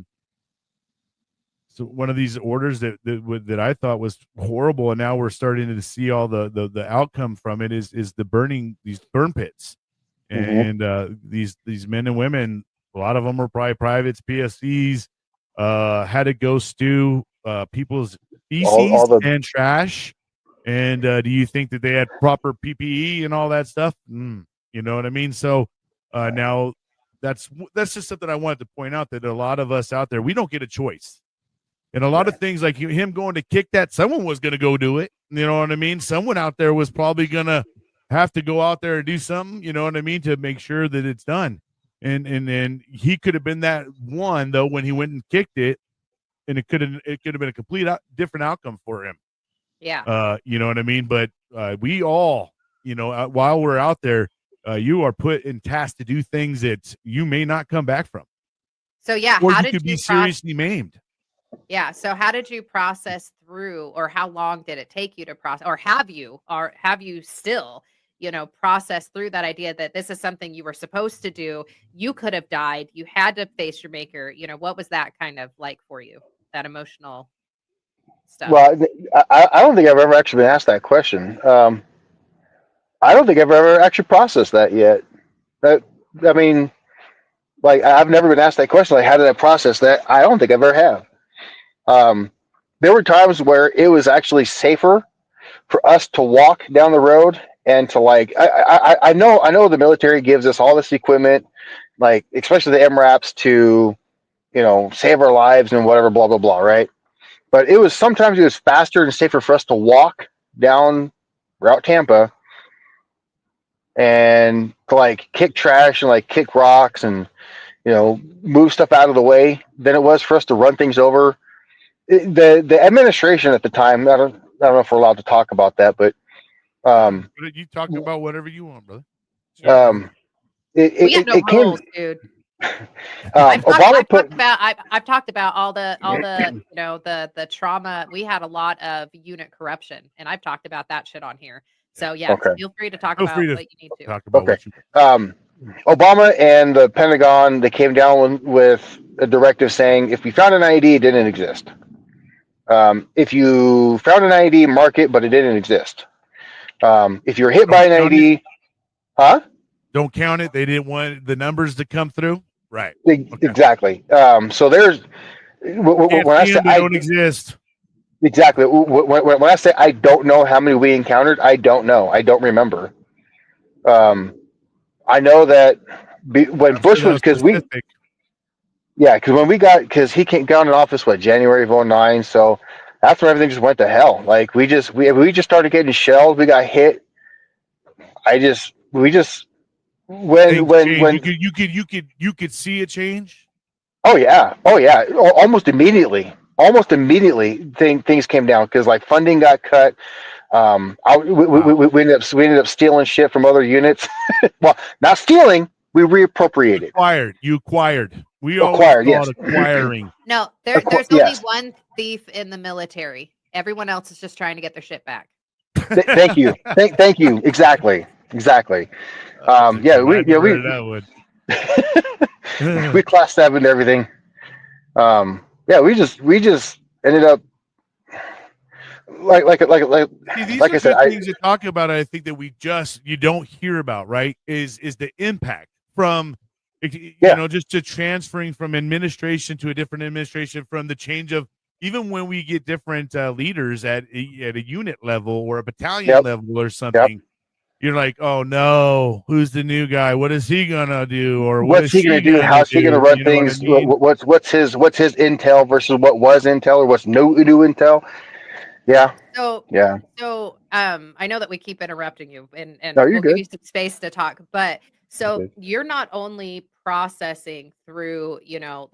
So one of these orders that I thought was horrible, and now we're starting to see all the outcome from it is the burning, these burn pits. And these men and women, a lot of them were probably privates, PSCs, had to go stew people's feces and trash. And do you think that they had proper PPE and all that stuff? You know what I mean? So now that's just something I wanted to point out, that a lot of us out there, we don't get a choice. And a lot of things, like him going to kick that, someone was going to go do it. You know what I mean? Someone out there was probably going to have to go out there and do something, you know what I mean, to make sure that it's done. And he could have been that one, though, when he went and kicked it, and it could have been a complete different outcome for him. Yeah. You know what I mean? But we all, while we're out there, you are put in task to do things that you may not come back from. So yeah, or how you did could be you seriously maimed. Yeah. So how did you process through, or how long did it take you to process, or have you still, process through that idea that this is something you were supposed to do? You could have died. You had to face your maker. What was that kind of like for you? That emotional stuff. Well, I don't think I've ever actually been asked that question. I don't think I've ever actually processed that yet. That, I mean, like, I've never been asked that question. Like, how did I process that? I don't think I've ever have. There were times where it was actually safer for us to walk down the road and to I know the military gives us all this equipment, like especially the MRAPs to save our lives and whatever, blah blah blah, right? But sometimes it was faster and safer for us to walk down Route Tampa and to like kick trash and like kick rocks and move stuff out of the way than it was for us to run things over. The administration at the time, I don't know if we're allowed to talk about that, but You talk about whatever you want, brother. We have no it came. rules, dude. Obama I've talked about all the the trauma. We had a lot of unit corruption, and I've talked about that shit on here. So yeah, Okay. feel free to talk Feel about free to what you need to. talk about Okay. what you Obama and the Pentagon, they came down with a directive saying if you found an IED, it didn't exist. If you found an IED, mark it, but it didn't exist. If you're hit by an IED, huh? Don't count it. They didn't want the numbers to come through. Right. Exactly. So there's when I say they don't exist. Exactly. When I say I don't know how many we encountered, I don't know. I don't remember. I know that when Bush was because when he got in office January of 2009, so that's when everything just went to hell. Like we just started getting shelled. We got hit. When you could see a change. Oh yeah, almost immediately. Things came down because like funding got cut. We ended up stealing shit from other units. Well, not stealing. We reappropriated. You acquired. We acquired. Yes. Acquiring. No, there's only one thief in the military. Everyone else is just trying to get their shit back. Thank you. Thank you. Exactly. We class 7 everything. We just ended up like these like are I said, things to talk about. I think that you don't hear about, right? Is the impact from just to transferring from administration to a different administration, from the change of even when we get different leaders at a unit level or a battalion level or something. Yep. You're like, oh no, who's the new guy? What is he gonna do? Or what's he gonna do? How's he gonna run things? What's his intel versus what was intel or what's new intel? Yeah. So I know that we keep interrupting you, and no, we'll good. give you some space to talk. But so you're not only processing through,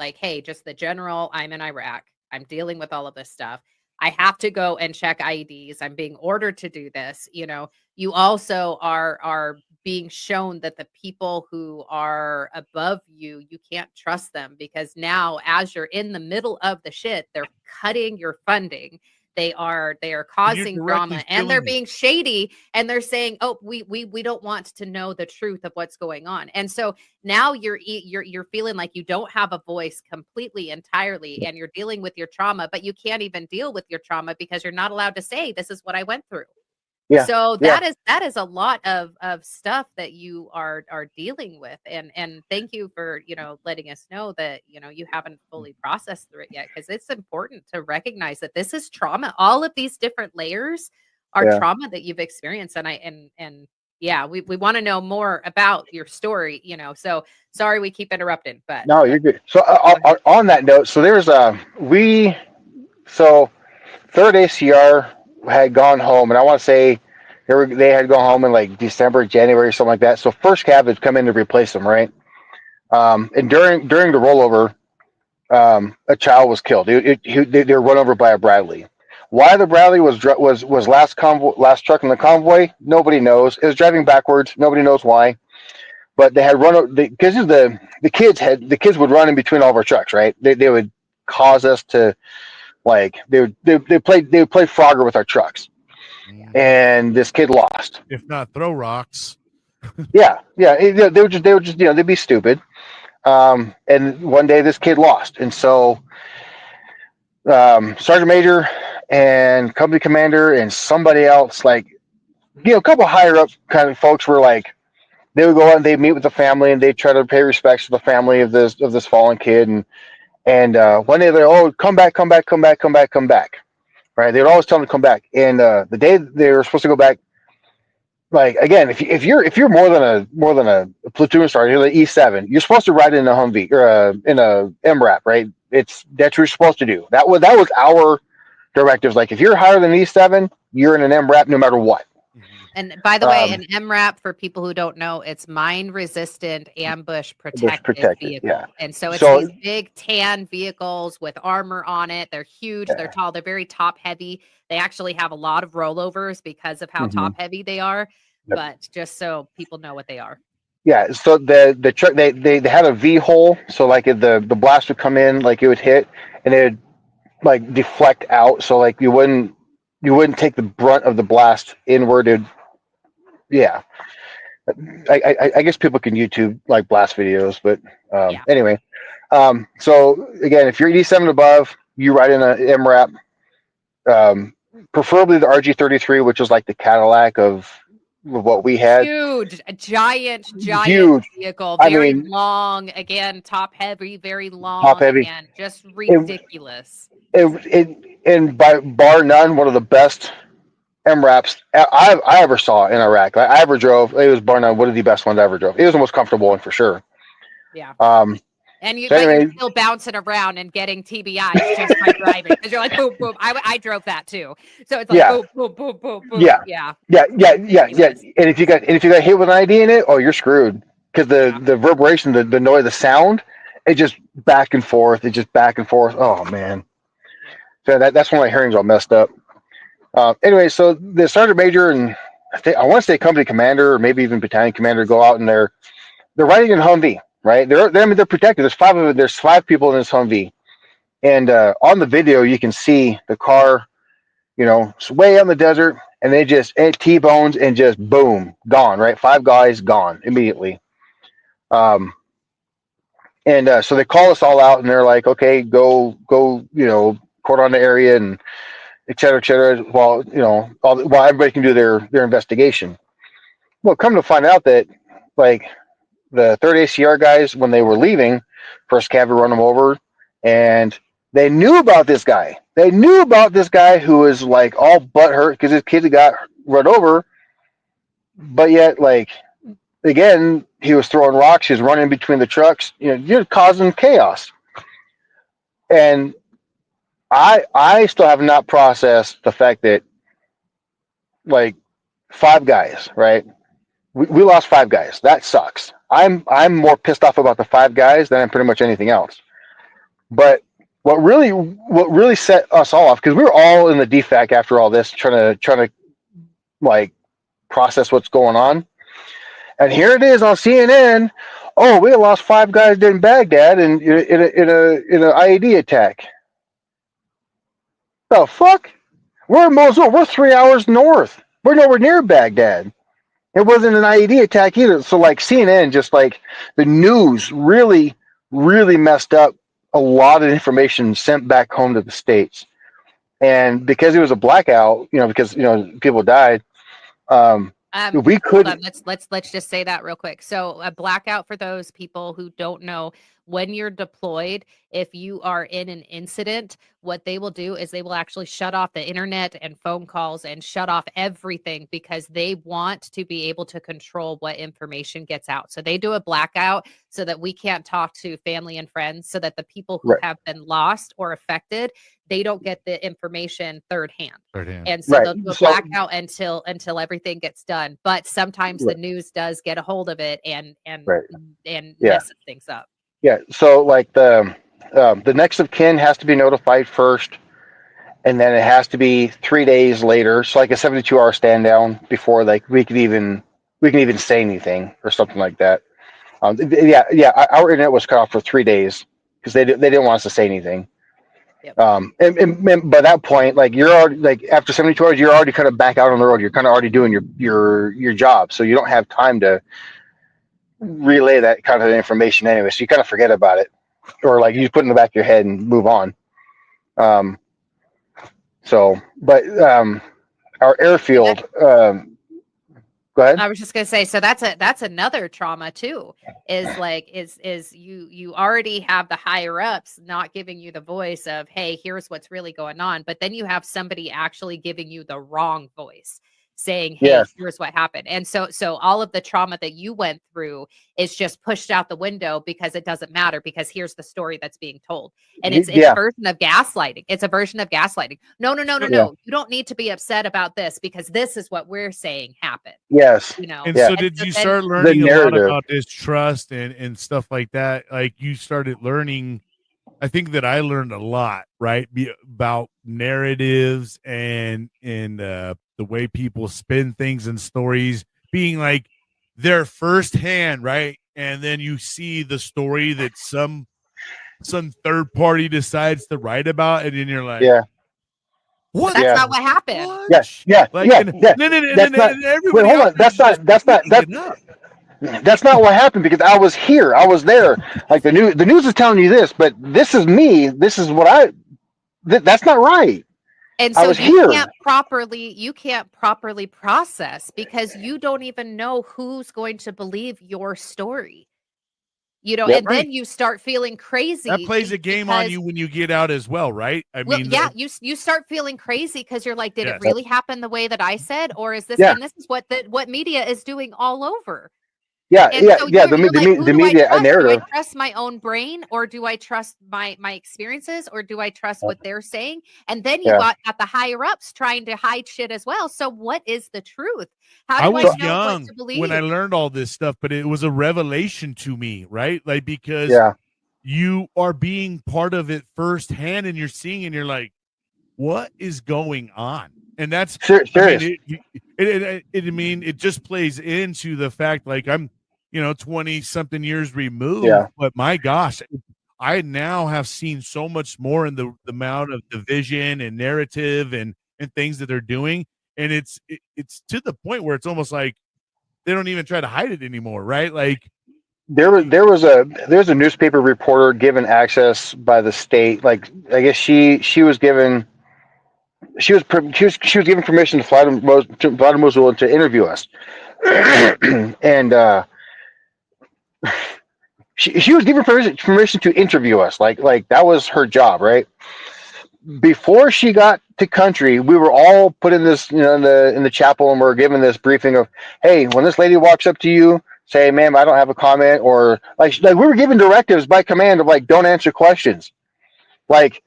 like, hey, just the general. I'm in Iraq. I'm dealing with all of this stuff. I have to go and check IEDs. I'm being ordered to do this. You also are being shown that the people who are above you can't trust them, because now as you're in the middle of the shit, they're cutting your funding. They are causing drama, and they're being shady, and they're saying, "Oh, we don't want to know the truth of what's going on." And so now you're feeling like you don't have a voice completely, entirely, and you're dealing with your trauma, but you can't even deal with your trauma because you're not allowed to say, "This is what I went through." Yeah. So that is a lot of stuff that you are dealing with, and thank you for letting us know that you haven't fully processed through it yet, because it's important to recognize that this is trauma. All of these different layers are trauma that you've experienced, and we want to know more about your story. So sorry we keep interrupting, but no, you're good. So on that note, so there's third ACR had gone home, and I want to say they had gone home in like December, January, or something like that. So first cab had come in to replace them, right? And during the rollover, a child was killed. They were run over by a Bradley. Why the Bradley was last truck in the convoy, nobody knows. It was driving backwards. Nobody knows why. but they had run because the kids would run in between all of our trucks, right? They would cause us to like they would play Frogger with our trucks, and this kid lost. If not throw rocks. Yeah, they would just they'd be stupid. And one day this kid lost, and so sergeant major and company commander and somebody else, like a couple higher up kind of folks, were like, they would go out and they'd meet with the family and they'd try to pay respects to the family of this fallen kid, and one day they're, oh, come back, right? They would always tell them to come back, and the day they were supposed to go back, like, again, if you're more than a platoon sergeant, you're the E7, you're supposed to ride in a Humvee or in a MRAP, right? That's what you're supposed to do. That was our directives. Like, if you're higher than E7, you're in an MRAP no matter what. And by the way, an MRAP, for people who don't know, it's mine resistant ambush protected vehicle. Yeah. And so it's these big tan vehicles with armor on it. They're huge. Yeah. They're tall. They're very top heavy. They actually have a lot of rollovers because of how top heavy they are. Yep. But just so people know what they are. Yeah. So the truck, they had a V hole. So like the blast would come in, like it would hit and it would like deflect out. So like you wouldn't take the brunt of the blast inward. Yeah, I guess people can YouTube like blast videos, but anyway. So again, if you're E7 above, you ride in an MRAP, preferably the RG33, which is like the Cadillac of what we had. Huge, giant vehicle, very long. Again, top heavy, very long, and just ridiculous. And by bar none, one of the best MRAPs I ever saw in Iraq. I ever drove. It was bar none one of the best ones I ever drove. It was the most comfortable one for sure. Yeah. And you're still bouncing around and getting TBIs just by driving, because you're like, boom, boom. I drove that too. So it's like boom, boom, boom, boom, boom. Yeah. And if you got hit with an ID in it, oh, you're screwed, because the reverberation, the noise, the sound, it just back and forth. Oh man. So that's when my hearing's all messed up. Anyway, so the sergeant major and I want to say company commander or maybe even battalion commander go out and they're riding in Humvee, right? They're protected. There's 5 of them. There's 5 people in this Humvee, and on the video you can see the car, it's way out in the desert, and it T-bones and just boom, gone. Right, 5 guys gone immediately. So they call us all out, and they're like, okay, go, cordon the area and et cetera, while everybody can do their investigation. Well, come to find out that, like, the 3rd ACR guys, when they were leaving, 1st Cav run them over, and they knew about this guy. They knew about this guy who was, like, all butthurt because his kids got run over, but yet, like, again, he was throwing rocks, he was running between the trucks, you're causing chaos. And I still have not processed the fact that, like, 5 guys, right? We lost 5 guys. That sucks. I'm more pissed off about the 5 guys than I'm pretty much anything else. But what really set us all off, because we were all in the DFAC after all this, trying to like process what's going on. And here it is on CNN. Oh, we lost 5 guys in Baghdad in an IED attack. The fuck? We're in Mosul. We're 3 hours north. We're nowhere near Baghdad. It wasn't an IED attack either. So, like, CNN, just like the news, really, really messed up a lot of information sent back home to the States. And because it was a blackout, because people died, we could. Hold on. Let's just say that real quick. So, a blackout, for those people who don't know, when you're deployed, if you are in an incident, what they will do is they will actually shut off the internet and phone calls and shut off everything, because they want to be able to control what information gets out. So they do a blackout so that we can't talk to family and friends, so that the people who have been lost or affected, they don't get the information third hand. And so they'll do a blackout until everything gets done. But sometimes the news does get a hold of it and messes things up. Yeah. So, like, the next of kin has to be notified first, and then it has to be 3 days later. So, like, a 72-hour stand down before, like, we can even say anything or something like that. Our internet was cut off for 3 days because they didn't want us to say anything. Yep. And by that point, like you're already like after 72 hours, you're already kind of back out on the road. You're kind of already doing your job, so you don't have time to relay that kind of information anyway. So you kind of forget about it, or like you just put it in the back of your head and move on. Our airfield. Go ahead. I was just gonna say, so that's another trauma too. Is you already have the higher ups not giving you the voice of, hey, here's what's really going on, but then you have somebody actually giving you the wrong voice, saying, hey, Yes. here's what happened. And so all of the trauma that you went through is just pushed out the window because it doesn't matter, because here's the story that's being told. And it's a version of gaslighting. It's a version of gaslighting. No. You don't need to be upset about this because this is what we're saying happened. Yes. You know. And so did you start learning a lot about distrust and stuff like that? Like you started learning, I think that I learned a lot, right? About narratives and the way people spin things and stories being like their firsthand, right? And then you see the story that some third party decides to write about, and then you're like, what? That's not what happened. What? Yeah. Like, Wait, hold on. That's not what happened because I was here. I was there. Like the news is telling you this, but this is me. This is what that's not right. And so you can't properly process because you don't even know who's going to believe your story. You know, and then you start feeling crazy. That plays a game on you when you get out as well, right? You start feeling crazy because you're like, did it really happen the way that I said, or is this? And this is what media is doing all over. The media narrative. Do I trust my own brain, or do I trust my experiences, or do I trust what they're saying? And then you got the higher ups trying to hide shit as well. So what is the truth? How do I know young what to believe? when I learned all this stuff, but it was a revelation to me, right? Like because you are being part of it firsthand, and you're seeing, and you're like, what is going on? And that's serious. It just plays into the fact, like I'm 20 something years removed, but my gosh, I now have seen so much more in the amount of division and narrative and things that they're doing. And it's to the point where it's almost like they don't even try to hide it anymore. Right. Like there's a newspaper reporter given access by the state. Like, I guess she was given permission to fly to Mosul and to interview us. And she was given permission to interview us. Like that was her job, right? Before she got to country, we were all put in this, in the chapel, and we're given this briefing of, hey, when this lady walks up to you, say, ma'am, I don't have a comment, or like we were given directives by command of like, don't answer questions, like.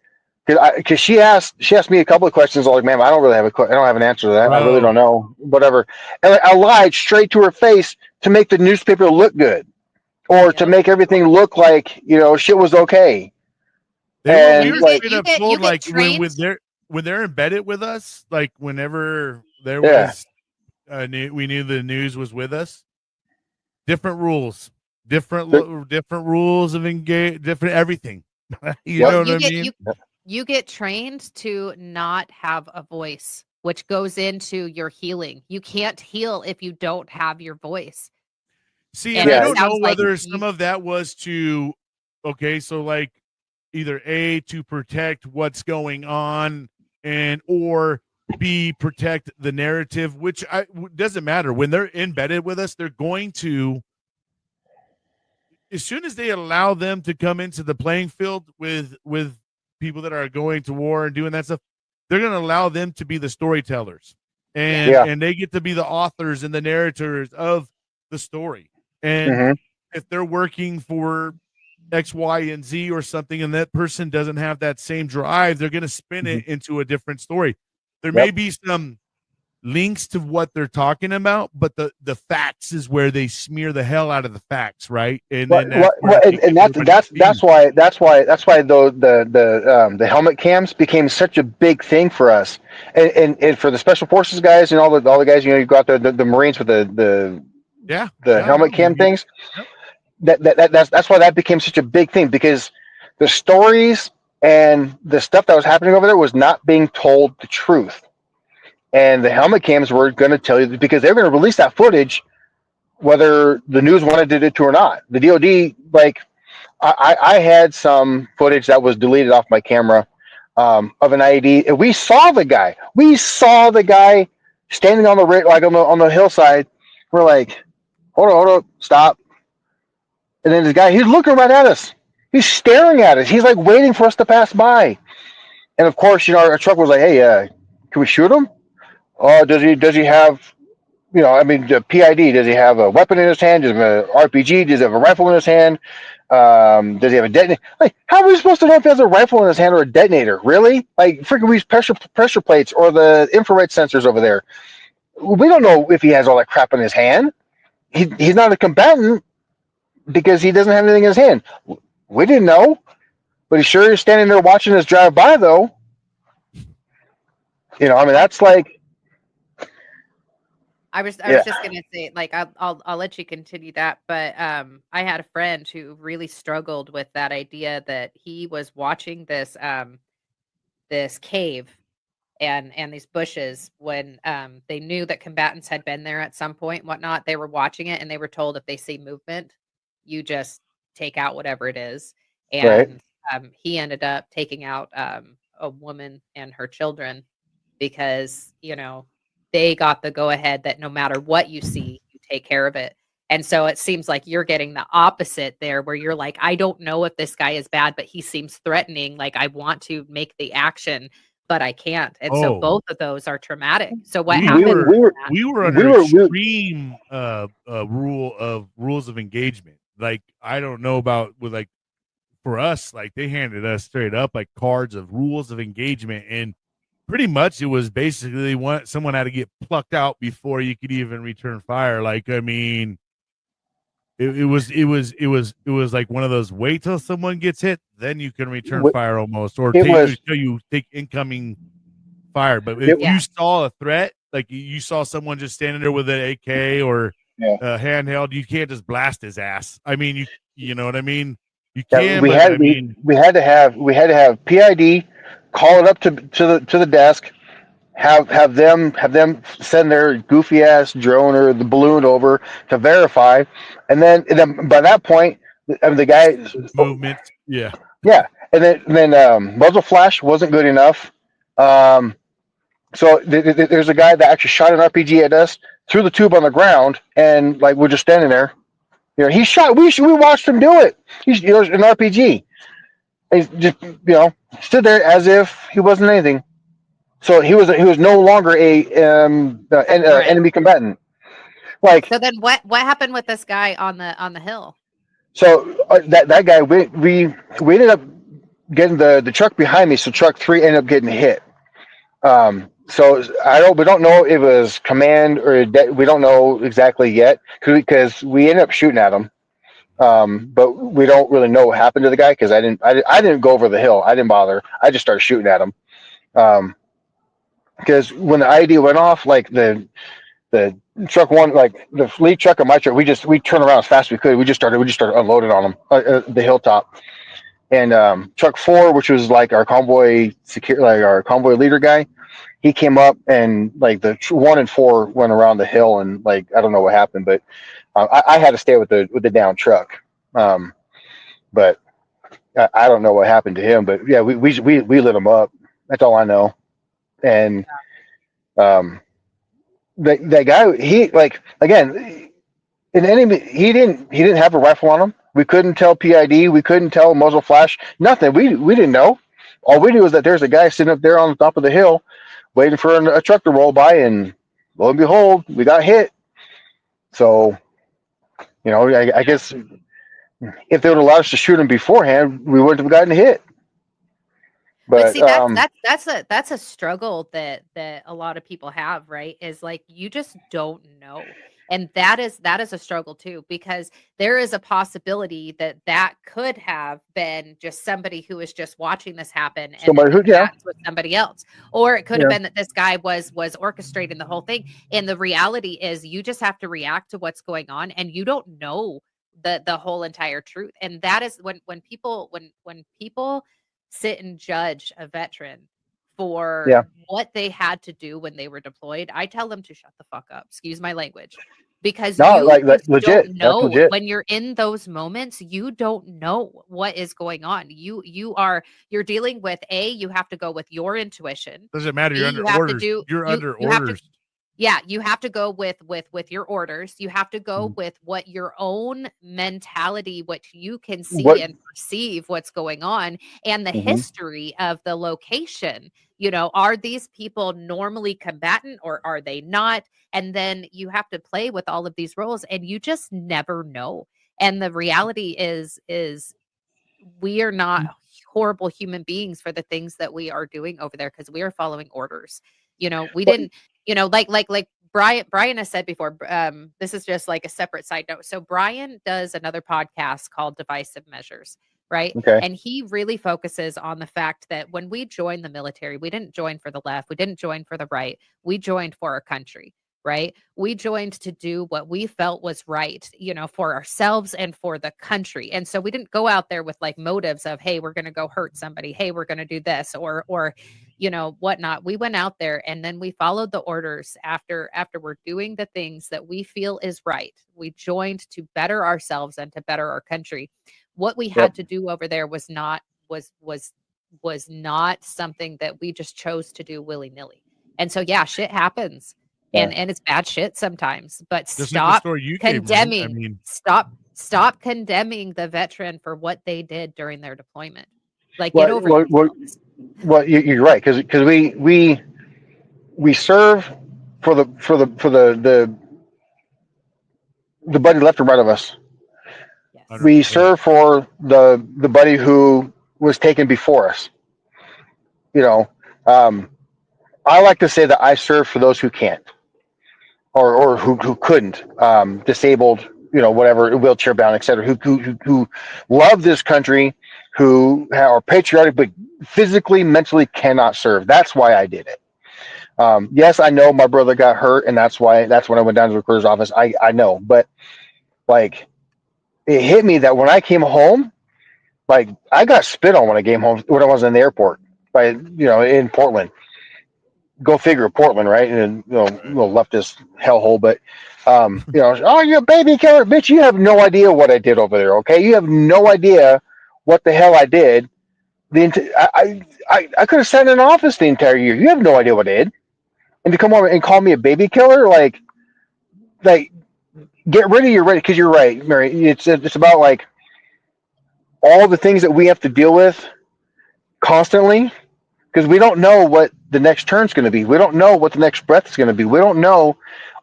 Because she asked me a couple of questions. Like, ma'am, I don't have an answer to that. Bro. I really don't know. Whatever. And I lied straight to her face to make the newspaper look good, or to make everything look like shit was okay. When they're embedded with us, like whenever there was, we knew the news was with us. Different rules, different rules of engage, different everything. You know what I mean? You get trained to not have a voice, which goes into your healing. You can't heal if you don't have your voice. See, and I don't know whether some of that was to, so like either A, to protect what's going on, or B, protect the narrative, which doesn't matter. When they're embedded with us, they're going to, as soon as they allow them to come into the playing field with people that are going to war and doing that stuff, they're going to allow them to be the storytellers, and they get to be the authors and the narrators of the story. And if they're working for X, Y, and Z or something, and that person doesn't have that same drive, they're going to spin it into a different story. There may be some links to what they're talking about, but the facts is where they smear the hell out of the facts, right? And then that's why the helmet cams became such a big thing for us, and for the special forces guys and all the guys, you got the Marines with the helmet cam things. that's why that became such a big thing, because the stories and the stuff that was happening over there was not being told the truth. And the helmet cams were going to tell you, because they're going to release that footage, whether the news wanted it to or not. The DoD, like, I had some footage that was deleted off my camera of an IED, and we saw the guy. We saw the guy standing on the on the hillside. We're like, hold on, stop. And then this guy, he's looking right at us. He's staring at us. He's like waiting for us to pass by. And of course, our truck was like, hey, can we shoot him? Oh, does he have, the PID, does he have a weapon in his hand? Does he have an RPG? Does he have a rifle in his hand? Does he have a detonator? Like, how are we supposed to know if he has a rifle in his hand or a detonator? Really? Like, freaking, we use pressure plates or the infrared sensors over there. We don't know if he has all that crap in his hand. He's not a combatant because he doesn't have anything in his hand. We didn't know, but he sure is standing there watching us drive by, though. That's like. I was just gonna say, like, I'll let you continue that, but I had a friend who really struggled with that idea that he was watching this this cave and these bushes when they knew that combatants had been there at some point and whatnot. They were watching it and they were told if they see movement, you just take out whatever it is. And he ended up taking out a woman and her children because they got the go ahead that no matter what you see, you take care of it. And so it seems like you're getting the opposite there, where you're like, I don't know if this guy is bad, but he seems threatening. Like, I want to make the action, but I can't. And so both of those are traumatic. So what happened? We were under extreme rules of engagement. Like, I don't know about for us, like, they handed us straight up like cards of rules of engagement, and pretty much it was basically someone had to get plucked out before you could even return fire. Like, I mean, it was like one of those, wait till someone gets hit, then you can return fire almost, or you take incoming fire. But if you saw a threat, like you saw someone just standing there with an AK or a handheld, you can't just blast his ass. I mean, you know what I mean? You can. We had to have PID call it up to the desk, have them send their goofy ass drone or the balloon over to verify, and then by that point, the guy movement, and then muzzle flash wasn't good enough. So there's a guy that actually shot an RPG at us through the tube on the ground, and like we're just standing there. He shot. We watched him do it. He's an RPG. He's just stood there as if he wasn't anything. So he was no longer a enemy combatant. Like, so then what happened with this guy on the hill? So that guy, we ended up getting the truck behind me. So truck 3 ended up getting hit. So we don't know if it was command or we don't know exactly yet because we ended up shooting at him. But we don't really know what happened to the guy because I didn't go over the hill. I didn't bother. I just started shooting at him. Because when the ID went off, like the truck one, like the lead truck and my truck, we turned around as fast as we could. We just started unloading on them the hilltop. And truck 4, which was like our convoy our convoy leader guy, he came up and like the 1 and 4 went around the hill and like I don't know what happened, but I had to stay with the down truck. But I don't know what happened to him. But yeah, we lit him up. That's all I know. And that guy, he like again, an enemy. He didn't have a rifle on him. We couldn't tell PID. We couldn't tell muzzle flash. Nothing. We didn't know. All we knew was that there's a guy sitting up there on the top of the hill, waiting for a truck to roll by, and lo and behold, we got hit. So, I guess if they would have allowed us to shoot him beforehand, we wouldn't have gotten hit. But see, that's a struggle that a lot of people have, right? Is like you just don't know. And that is a struggle too, because there is a possibility that could have been just somebody who was just watching this happen and with somebody else. Or it could have been that this guy was orchestrating the whole thing. And the reality is you just have to react to what's going on, and you don't know the whole entire truth. And that is when people sit and judge a veteran for Yeah. what they had to do when they were deployed, I tell them to shut the fuck up. Excuse my language. Because No, you just legit. don't That's know legit. when you're in those moments, you don't know what is going on. You're dealing with you have to go with your intuition. Doesn't matter. B, You're you under have to orders. do You're under you have to orders. yeah, you have to go with your orders. You have to go Mhm. with what your own mentality, what you can see What? and perceive what's going on, and the Mhm. history of the location. Are these people normally combatant or are they not? And then you have to play with all of these roles and you just never know. And the reality is we are not horrible human beings for the things that we are doing over there because we are following orders. We What? didn't, like Brian has said before. This is just like a separate side note. So Brian does another podcast called Divisive Measures, right? Okay. And he really focuses on the fact that when we joined the military, we didn't join for the left, we didn't join for the right, we joined for our country. Right. We joined to do what we felt was right, for ourselves and for the country. And so we didn't go out there with like motives of, hey, we're going to go hurt somebody. Hey, we're going to do this or, whatnot. We went out there and then we followed the orders after we're doing the things that we feel is right. We joined to better ourselves and to better our country. What we had Yep. to do over there was not something that we just chose to do willy-nilly. And so, yeah, shit happens. Yeah. And it's bad shit sometimes, but Just like the stop story you gave, Marie. I condemning. mean, Stop condemning the veteran for what they did during their deployment. Like, get Well, over well, well, yourselves. well you're right because we serve for the buddy left and right of us. Yes. We 100%. serve for the buddy who was taken before us. Um, I like to say that I serve for those who can't or who couldn't, disabled, whatever, wheelchair bound, etc. Who love this country, who are patriotic, but physically, mentally cannot serve. That's why I did it. Yes, I know my brother got hurt, and that's when I went down to the recruiter's office. I know, but like it hit me that when I came home, like I got spit on when I came home when I was in the airport, in Portland. Go figure, Portland, right? And leftist hellhole, but oh, you're a baby killer, bitch. You have no idea what I did over there. Okay, you have no idea what the hell I did. I could have sat in an office the entire year. You have no idea what I did, and to come over and call me a baby killer, like get rid of your right, because you're right, Mary. It's about like all the things that we have to deal with constantly, because we don't know what the next turn's going to be. We don't know what the next breath is going to be. We don't know.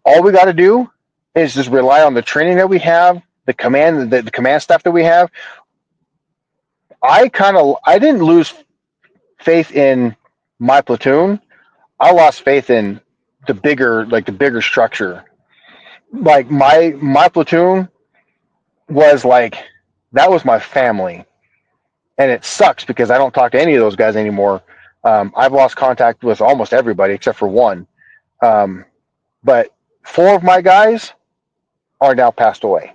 All we got to do is just rely on the training that we have, the command staff that we have. I didn't lose faith in my platoon. I lost faith in the bigger structure. Like my platoon was like, that was my family. And it sucks because I don't talk to any of those guys anymore. I've lost contact with almost everybody except for one. But 4 of my guys are now passed away.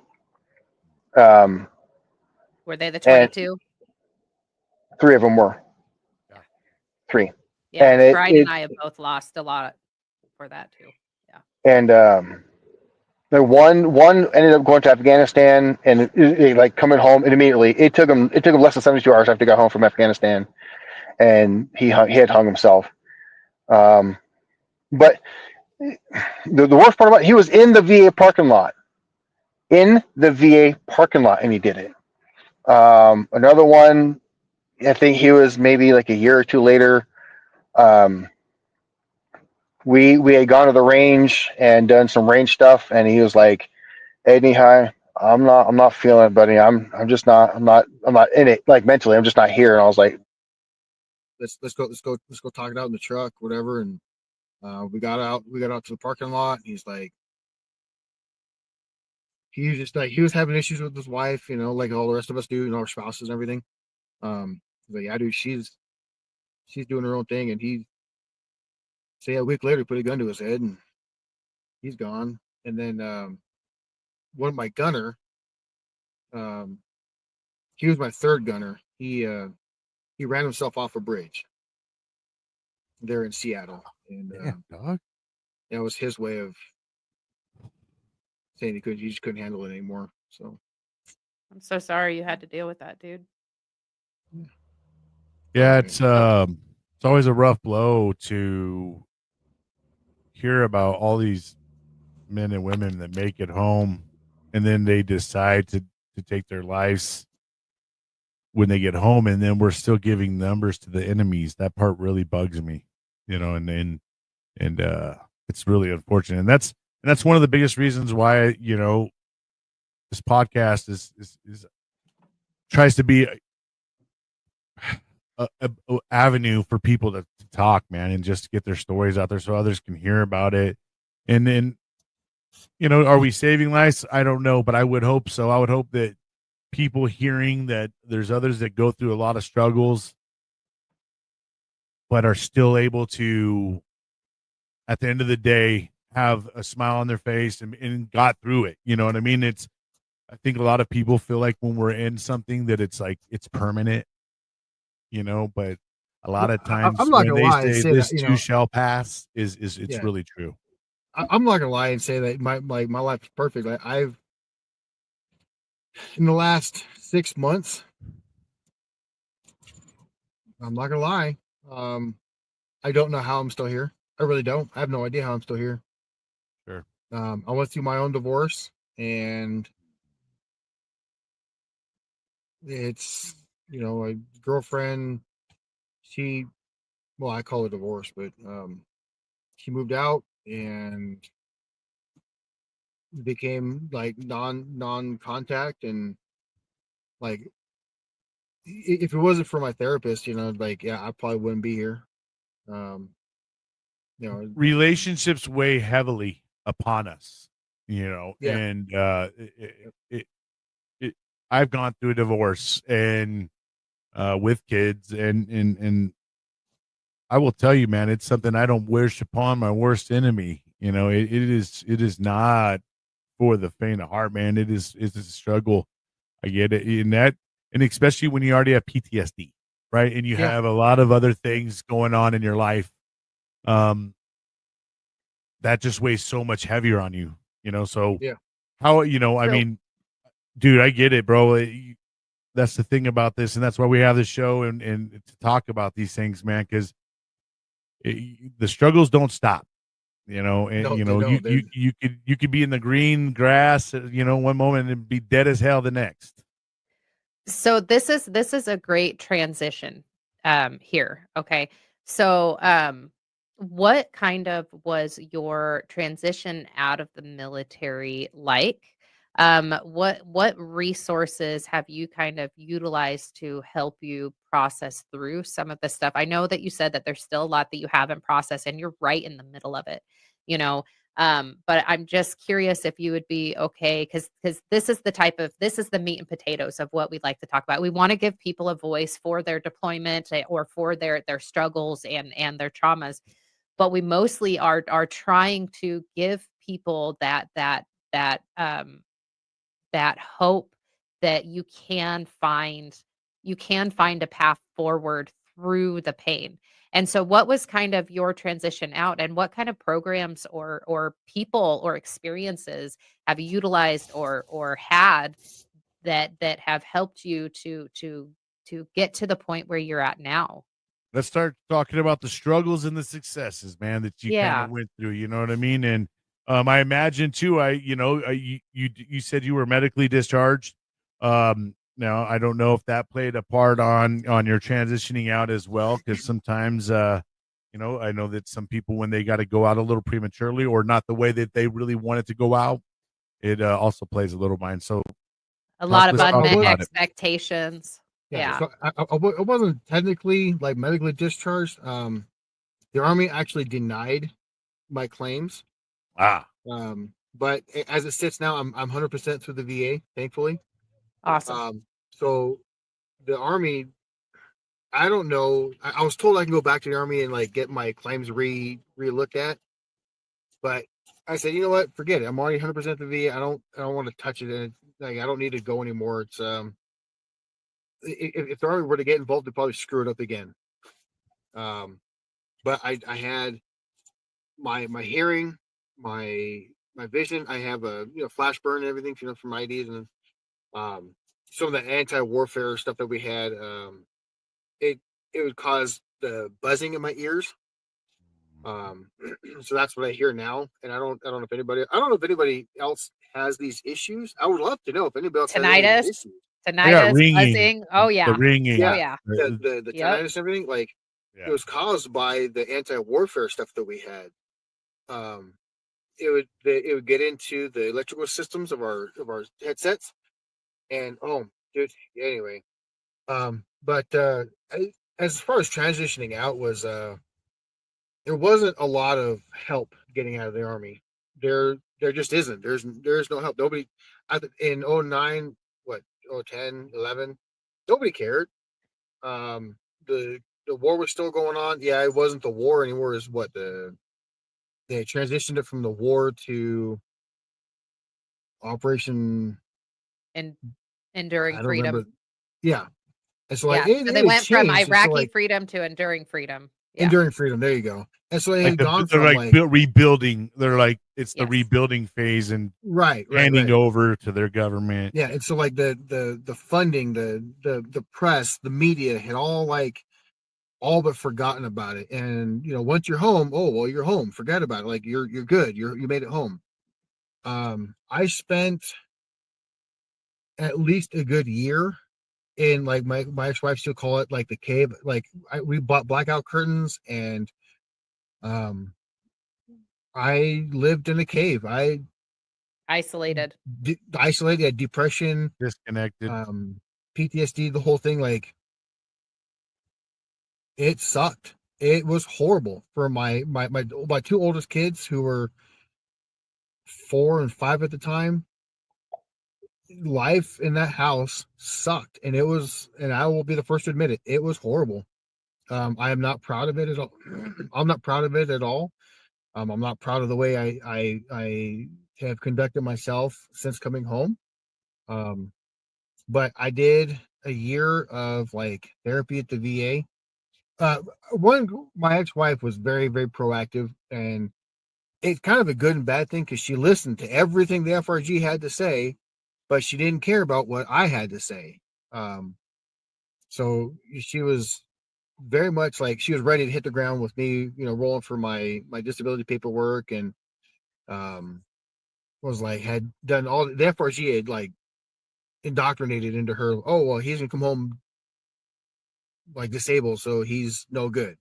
Were they the And 22? 3 of them were. Yeah. 3. Yeah, And Brian and I have both lost a lot for that too. Yeah. and the one ended up going to Afghanistan and like coming home, and immediately it took him less than 72 hours after he got home from Afghanistan, and he had hung himself. But the worst part about it, he was in the VA parking lot, and he did it. Another one, I think he was maybe like a year or two later. We had gone to the range and done some range stuff, and he was like, "Hey, Nihai, I'm not feeling it, buddy. I'm not in it, like mentally. I'm just not here." And I was like, let's go talk it out in the truck, whatever. And we got out to the parking lot, and he's like, he was having issues with his wife, like all the rest of us do, our spouses and everything. He's like, yeah, dude, she's doing her own thing. And a week later, he put a gun to his head and he's gone. And then one of my gunner, He was my third gunner. He ran himself off a bridge there in Seattle, and Damn, dog. that was his way of saying he just couldn't handle it anymore. So I'm so sorry you had to deal with that, dude. Yeah, Okay. it's always a rough blow to hear about all these men and women that make it home and then they decide to take their lives when they get home, and then we're still giving numbers to the enemies. That part really bugs me, and it's really unfortunate. And that's one of the biggest reasons why, this podcast is tries to be a avenue for people to talk, man, and just get their stories out there so others can hear about it. And then, are we saving lives? I don't know, but I would hope so. I would hope that people hearing that there's others that go through a lot of struggles, but are still able to, at the end of the day, have a smile on their face and got through it. You know what I mean? I think a lot of people feel like when we're in something that it's like it's permanent, but a lot of times I'm not when gonna they lie and say say this that, too shall pass it's yeah. really true. I'm not gonna lie and say that my life is perfect. I've in the last 6 months, I'm not gonna lie. I don't know how I'm still here. I really don't. I have no idea how I'm still here. Sure. I went through my own divorce, and it's a girlfriend. I call it divorce, but she moved out and became like non contact, and like if it wasn't for my therapist, I probably wouldn't be here. Um, Relationships weigh heavily upon us, yeah, and it I've gone through a divorce and with kids, and I will tell you, man, it's something I don't wish upon my worst enemy. It is not for the faint of heart, man. It's a struggle. I get it. And especially when you already have PTSD, right? And you yeah. have a lot of other things going on in your life. That just weighs so much heavier on you, so Yeah. how, I So mean, dude, I get it, bro. That's the thing about this. And that's why we have this show and to talk about these things, man, because the struggles don't stop. And No, they don't. you could be in the green grass, one moment and be dead as hell the next. So this is a great transition here. Okay. So what kind of was your transition out of the military like? What resources have you kind of utilized to help you process through some of the stuff? I know that you said that there's still a lot that you haven't processed and you're right in the middle of it, you know. But I'm just curious if you would be okay because this is the meat and potatoes of what we'd like to talk about. We want to give people a voice for their deployment or for their struggles and their traumas, but we mostly are trying to give people that hope that you can find a path forward through the pain. And so what was kind of your transition out, and what kind of programs or people or experiences have you utilized or had that have helped you to get to the point where you're at now? Let's start talking about the struggles and the successes, man, that you kind of Yeah. went through. You know what I mean? And I imagine too. You said you were medically discharged. Now I don't know if that played a part on your transitioning out as well, because sometimes, I know that some people when they got to go out a little prematurely or not the way that they really wanted to go out, it also plays a little mind. So A lot of let's talk unmet about it. expectations. Yeah, Yeah. so I wasn't technically like medically discharged. The Army actually denied my claims. Ah, But as it sits now, I'm 100% through the VA, thankfully. Awesome. So the Army, I don't know. I was told I can go back to the Army and like get my claims re looked at, But I said, you know what? Forget it. I'm already 100% the VA. I don't want to touch it. And like, I don't need to go anymore. It's if the Army were to get involved, they'd probably screw it up again. But I had my hearing, my vision. I have a flash burn and everything, from IDs, and some of the anti-warfare stuff that we had. It would cause the buzzing in my ears. So that's what I hear now, and I don't know if anybody else has these issues. I would love to know if anybody else has any of these issues. I got Tinnitus, ringing. buzzing. Oh The yeah. ringing. Oh Yeah. yeah. The Yep. tinnitus and everything, like Yeah. it was caused by the anti-warfare stuff that we had. It would get into the electrical systems of our headsets, and dude, anyway. But as far as transitioning out was, there wasn't a lot of help getting out of the Army. There just isn't. There's no help. Nobody in 09, 10, 11, nobody cared. The war was still going on. Yeah, it wasn't the war anymore. Is what they transitioned it from the war to Operation And I enduring don't freedom. remember. Yeah, and so like Yeah. So they it went from changed. And so, Iraqi like, freedom to enduring freedom. Yeah. enduring freedom. There you go. And so it Like had gone they're from like rebuilding. They're like it's the Yes. rebuilding phase and right. handing over to their government. Yeah, and so like the funding, the press, the media had all but forgotten about it. And once you're home, oh well, you're home. Forget about it. Like you're good. You made it home. I spent at least a good year in, like, my ex-wife still call it like the cave. Like we bought blackout curtains, and I lived in a cave. I Isolated. isolated, had depression, Disconnected. PTSD, the whole thing. Like, it sucked. It was horrible for my two oldest kids, who were 4 and 5 at the time. Life in that house sucked, and I will be the first to admit it. It was horrible. I am not proud of it at all. I'm not proud of it at all. I'm not proud of the way I have conducted myself since coming home. But I did a year of like therapy at the VA. My ex-wife was very, very proactive, and it's kind of a good and bad thing, because she listened to everything the FRG had to say, but she didn't care about what I had to say. So she was very much like, she was ready to hit the ground with me, rolling for my disability paperwork, and was like, had done all the FRG had like indoctrinated into her. Oh well, he's gonna come home like disabled, so he's no good.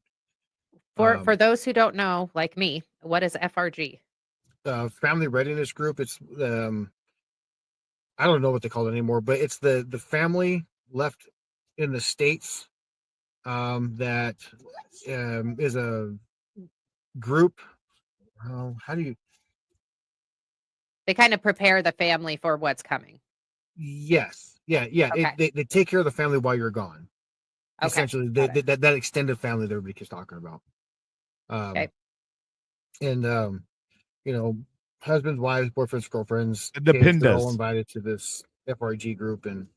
For those who don't know, like me, what is FRG? Family readiness group. It's I don't know what they call it anymore, but it's the family left in the States, that is a group. How do you? They kind of prepare the family for what's coming. Yes, yeah. Okay. They take care of the family while you're gone. Okay. Essentially, Got it. that extended family that everybody keeps talking about. Okay. And husbands, wives, boyfriends, girlfriends, The kids, they're all Pindas. invited to this FRG group. And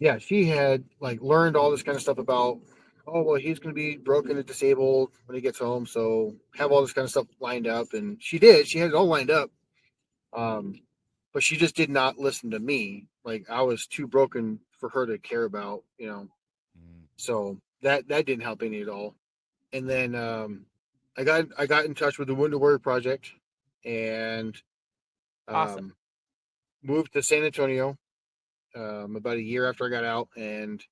yeah, she had like learned all this kind of stuff about, oh well, he's going to be broken and disabled when he gets home, so have all this kind of stuff lined up. And she did. She had it all lined up. But she just did not listen to me. Like, I was too broken for her to care about, So that didn't help any at all. And then I got in touch with the Wounded Warrior Project, and Awesome. moved to San Antonio about a year after I got out. And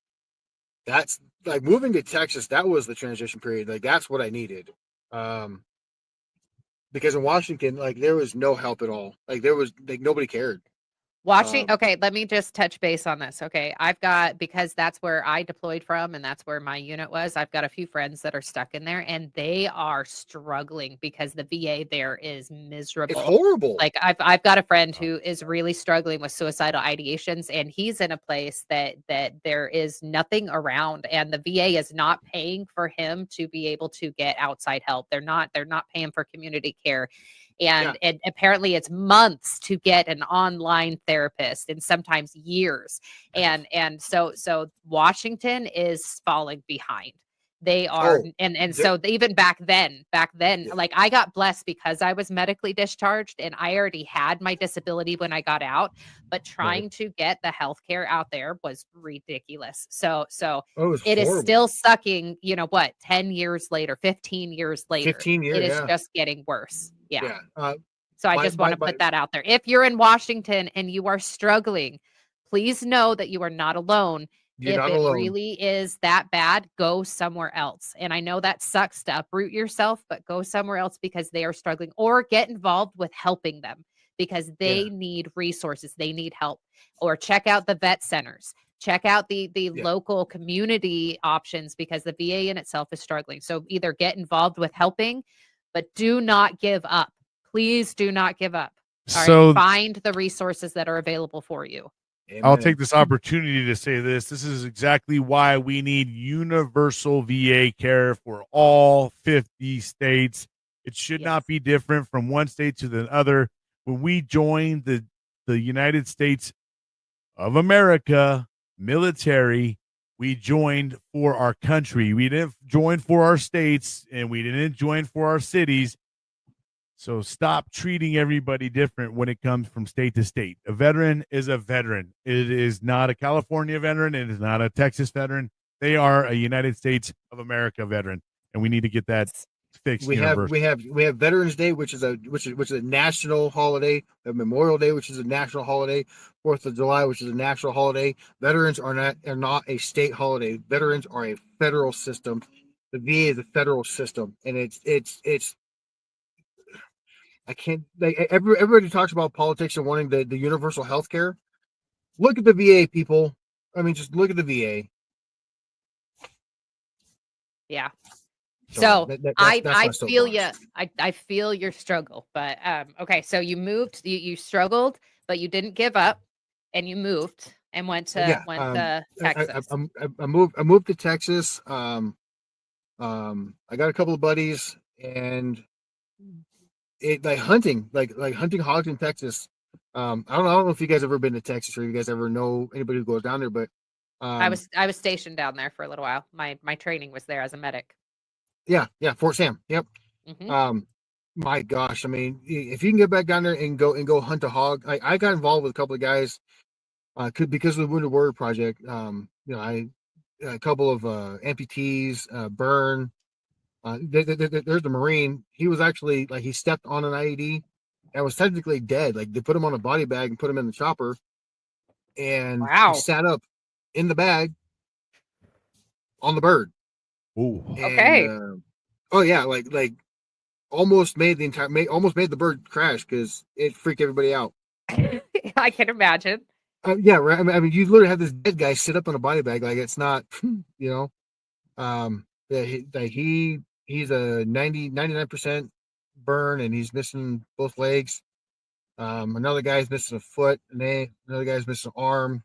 that's like, moving to Texas, that was the transition period. Like, that's what I needed. Because in Washington, like, there was no help at all. Like, there was like, nobody cared. Okay, let me just touch base on this. Okay, because that's where I deployed from and that's where my unit was. I've got a few friends that are stuck in there and they are struggling because the VA there is miserable. It's horrible. Like I've got a friend who is really struggling with suicidal ideations, and he's in a place that there is nothing around, and the VA is not paying for him to be able to get outside help. They're not paying for community care. And apparently it's months to get an online therapist and sometimes years. And so Washington is falling behind. They are, so even back then, like I got blessed because I was medically discharged and I already had my disability when I got out, but trying to get the healthcare out there was ridiculous. So it is still sucking, 10 years later, 15 years later, 15 years, it is just getting worse. Yeah. So I just want to put that out there. If you're in Washington and you are struggling, please know that you are not alone. If it really is that bad, go somewhere else. And I know that sucks to uproot yourself, but go somewhere else because they are struggling, or get involved with helping them because they need resources. They need help. Or check out the vet centers. Check out the local community options because the VA in itself is struggling. So either get involved with helping, but do not give up. Please do not give up. All right, find the resources that are available for you. Amen. I'll take this opportunity to say this. This is exactly why we need universal VA care for all 50 states. It should not be different from one state to the other. When we joined the United States of America military, we joined for our country. We didn't join for our states, and we didn't join for our cities. So stop treating everybody different when it comes from state to state. A veteran is a veteran. It is not a California veteran. It is not a Texas veteran. They are a United States of America veteran, and we need to get that fixed. We have Veterans Day, which is a national holiday. We have Memorial Day, which is a national holiday. 4th of July, which is a national holiday. Veterans are not a state holiday. Veterans are a federal system. The VA is a federal system, and it's. I can't. Everybody talks about politics and wanting the universal health care. Look at the VA, people. I mean, just look at the VA. Yeah. So I feel you. I feel your struggle, but okay. So you moved. You struggled, but you didn't give up, and you moved and went to Texas. I moved to Texas. I got a couple of buddies and. Hunting hogs in Texas. I don't know if you guys ever been to Texas or you guys ever know anybody who goes down there, but I was stationed down there for a little while. My training was there as a medic. Yeah, Fort Sam. Yep. Mm-hmm. My gosh, I mean, if you can get back down there and go hunt a hog, I got involved with a couple of guys, because of the Wounded Warrior Project. A couple of amputees, burn. There's the Marine. He was actually he stepped on an IED and was technically dead. Like they put him on a body bag and put him in the chopper, and he sat up in the bag on the bird. Ooh. Okay. Almost made the bird crash because it freaked everybody out. I can imagine. Yeah, right. I mean, you literally have this dead guy sit up on a body bag like it's not, He's a 99% burn, and he's missing both legs. Another guy's missing a foot, and another guy's missing an arm.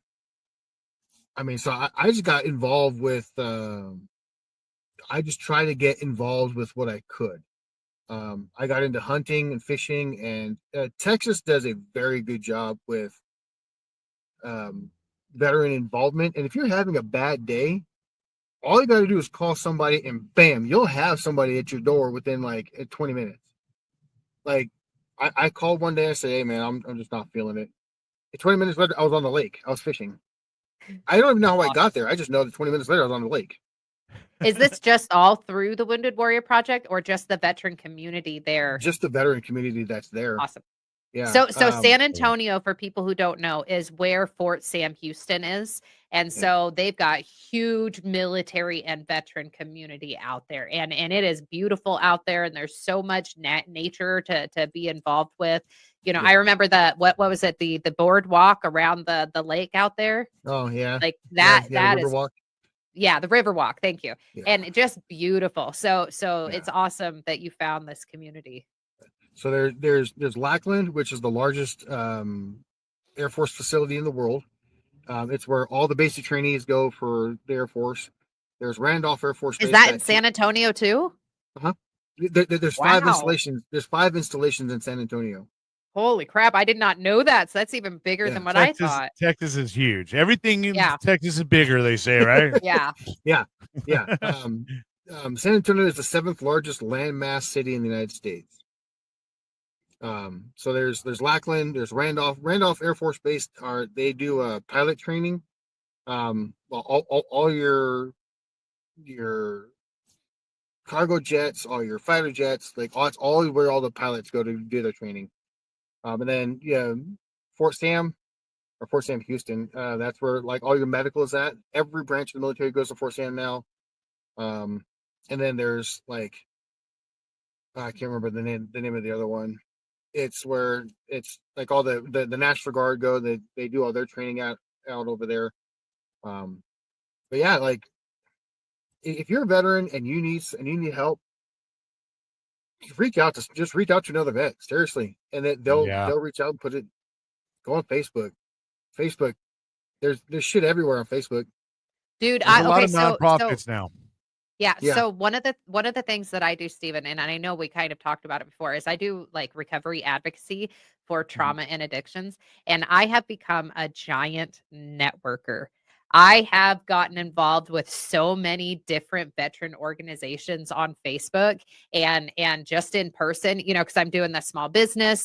I mean, so I just got involved with. I just tried to get involved with what I could. I got into hunting and fishing, and Texas does a very good job with veteran involvement. And if you're having a bad day, all you got to do is call somebody and bam, you'll have somebody at your door within 20 minutes. I called one day and said, hey man, I'm just not feeling it. And 20 minutes later, I was on the lake. I was fishing. I don't even know how I got there. I just know that 20 minutes later I was on the lake. Is this just all through the Wounded Warrior Project or just the veteran community there? Just the veteran community that's there. Awesome. Yeah. So San Antonio, for people who don't know, is where Fort Sam Houston is. And so they've got huge military and veteran community out there. And it is beautiful out there. And there's so much nature to be involved with. You know, I remember what was it? The boardwalk around the lake out there. Oh yeah. Like Yeah, that the is Riverwalk. yeah, the Riverwalk. Thank you. Yeah. And it just beautiful. So Yeah. it's awesome that you found this community. So there's Lackland, which is the largest Air Force facility in the world. It's where all the basic trainees go for the Air Force. There's Randolph Air Force Base. Is that in San Antonio too? There's 5 installations. There's 5 installations in San Antonio. Holy crap! I did not know that. So that's even bigger than what I thought. Texas is huge. Everything in Texas is bigger. They say, right? Yeah. San Antonio is the 7th largest landmass city in the United States. So there's Lackland, there's Randolph Air Force Base. They do pilot training. All your cargo jets, all your fighter jets, like it's all where all the pilots go to do their training. And then Fort Sam Houston. That's where like all your medical is at. Every branch of the military goes to Fort Sam now. And then there's like I can't remember the name of the other one. It's where it's like all the National Guard go. They do all their training out over there. But yeah, like if you're a veteran and you need help, reach out to another vet, seriously, and then they'll reach out and go on Facebook. There's shit everywhere on Facebook, dude. There's a lot of nonprofits now. Yeah. So one of the things that I do, Steven, and I know we kind of talked about it before, is I do like recovery advocacy for trauma and addictions, and I have become a giant networker. I have gotten involved with so many different veteran organizations on Facebook and just in person, you know, because I'm doing the small business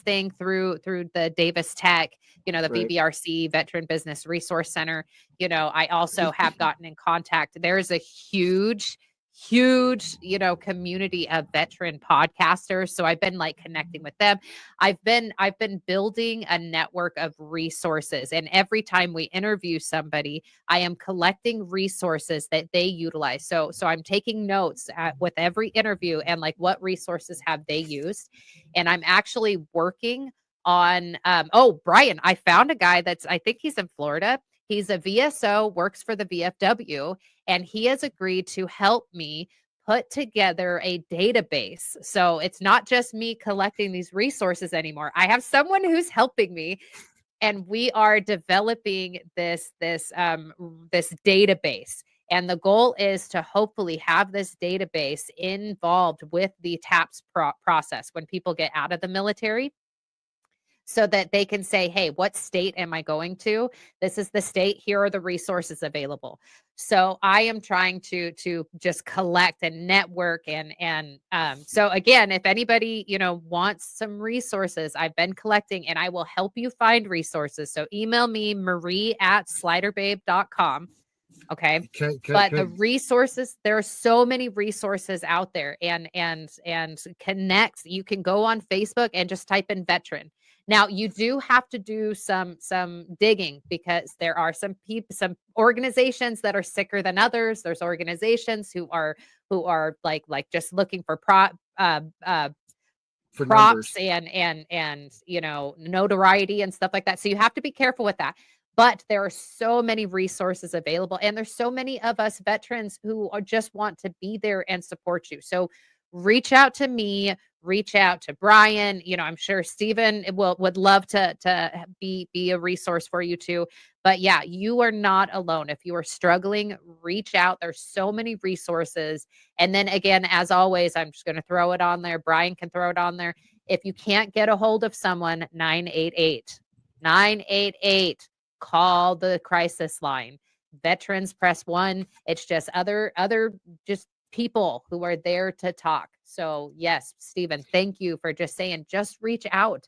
thing through the Davis Tech, you know, the VBRC Veteran Business Resource Center. You know, I also have gotten in contact. There's a huge, you know, community of veteran podcasters. So I've been like connecting with them. I've been building a network of resources. And every time we interview somebody, I am collecting resources that they utilize. So I'm taking notes with every interview and like what resources have they used. And I'm actually working on, Bryan, I found a guy I think he's in Florida. He's a VSO, works for the VFW, and he has agreed to help me put together a database. So it's not just me collecting these resources anymore. I have someone who's helping me, and we are developing this database. And the goal is to hopefully have this database involved with the TAPS process when people get out of the military, so that they can say, hey, what state am I going to? This is the state. Here are the resources available. So I am trying to just collect and network. And so again, if anybody, you know, wants some resources, I've been collecting and I will help you find resources. So email me, marie@sliderbabe.com. Okay. The resources, there are so many resources out there, and connect. You can go on Facebook and just type in veteran. Now you do have to do some digging, because there are some organizations that are sicker than others. There's organizations who are like just looking for props and you know, notoriety and stuff like that. So you have to be careful with that. But there are so many resources available, and there's so many of us veterans who just want to be there and support you. So reach out to me, reach out to Bryan. You know, I'm sure Steven would love to be a resource for you too. But yeah, you are not alone. If you are struggling, reach out. There's so many resources. And then again, as always, I'm just going to throw it on there. Bryan can throw it on there. If you can't get a hold of someone, 988. Call the crisis line. Veterans press 1. It's just other just people who are there to talk. So yes, Steven, thank you for just saying, just reach out.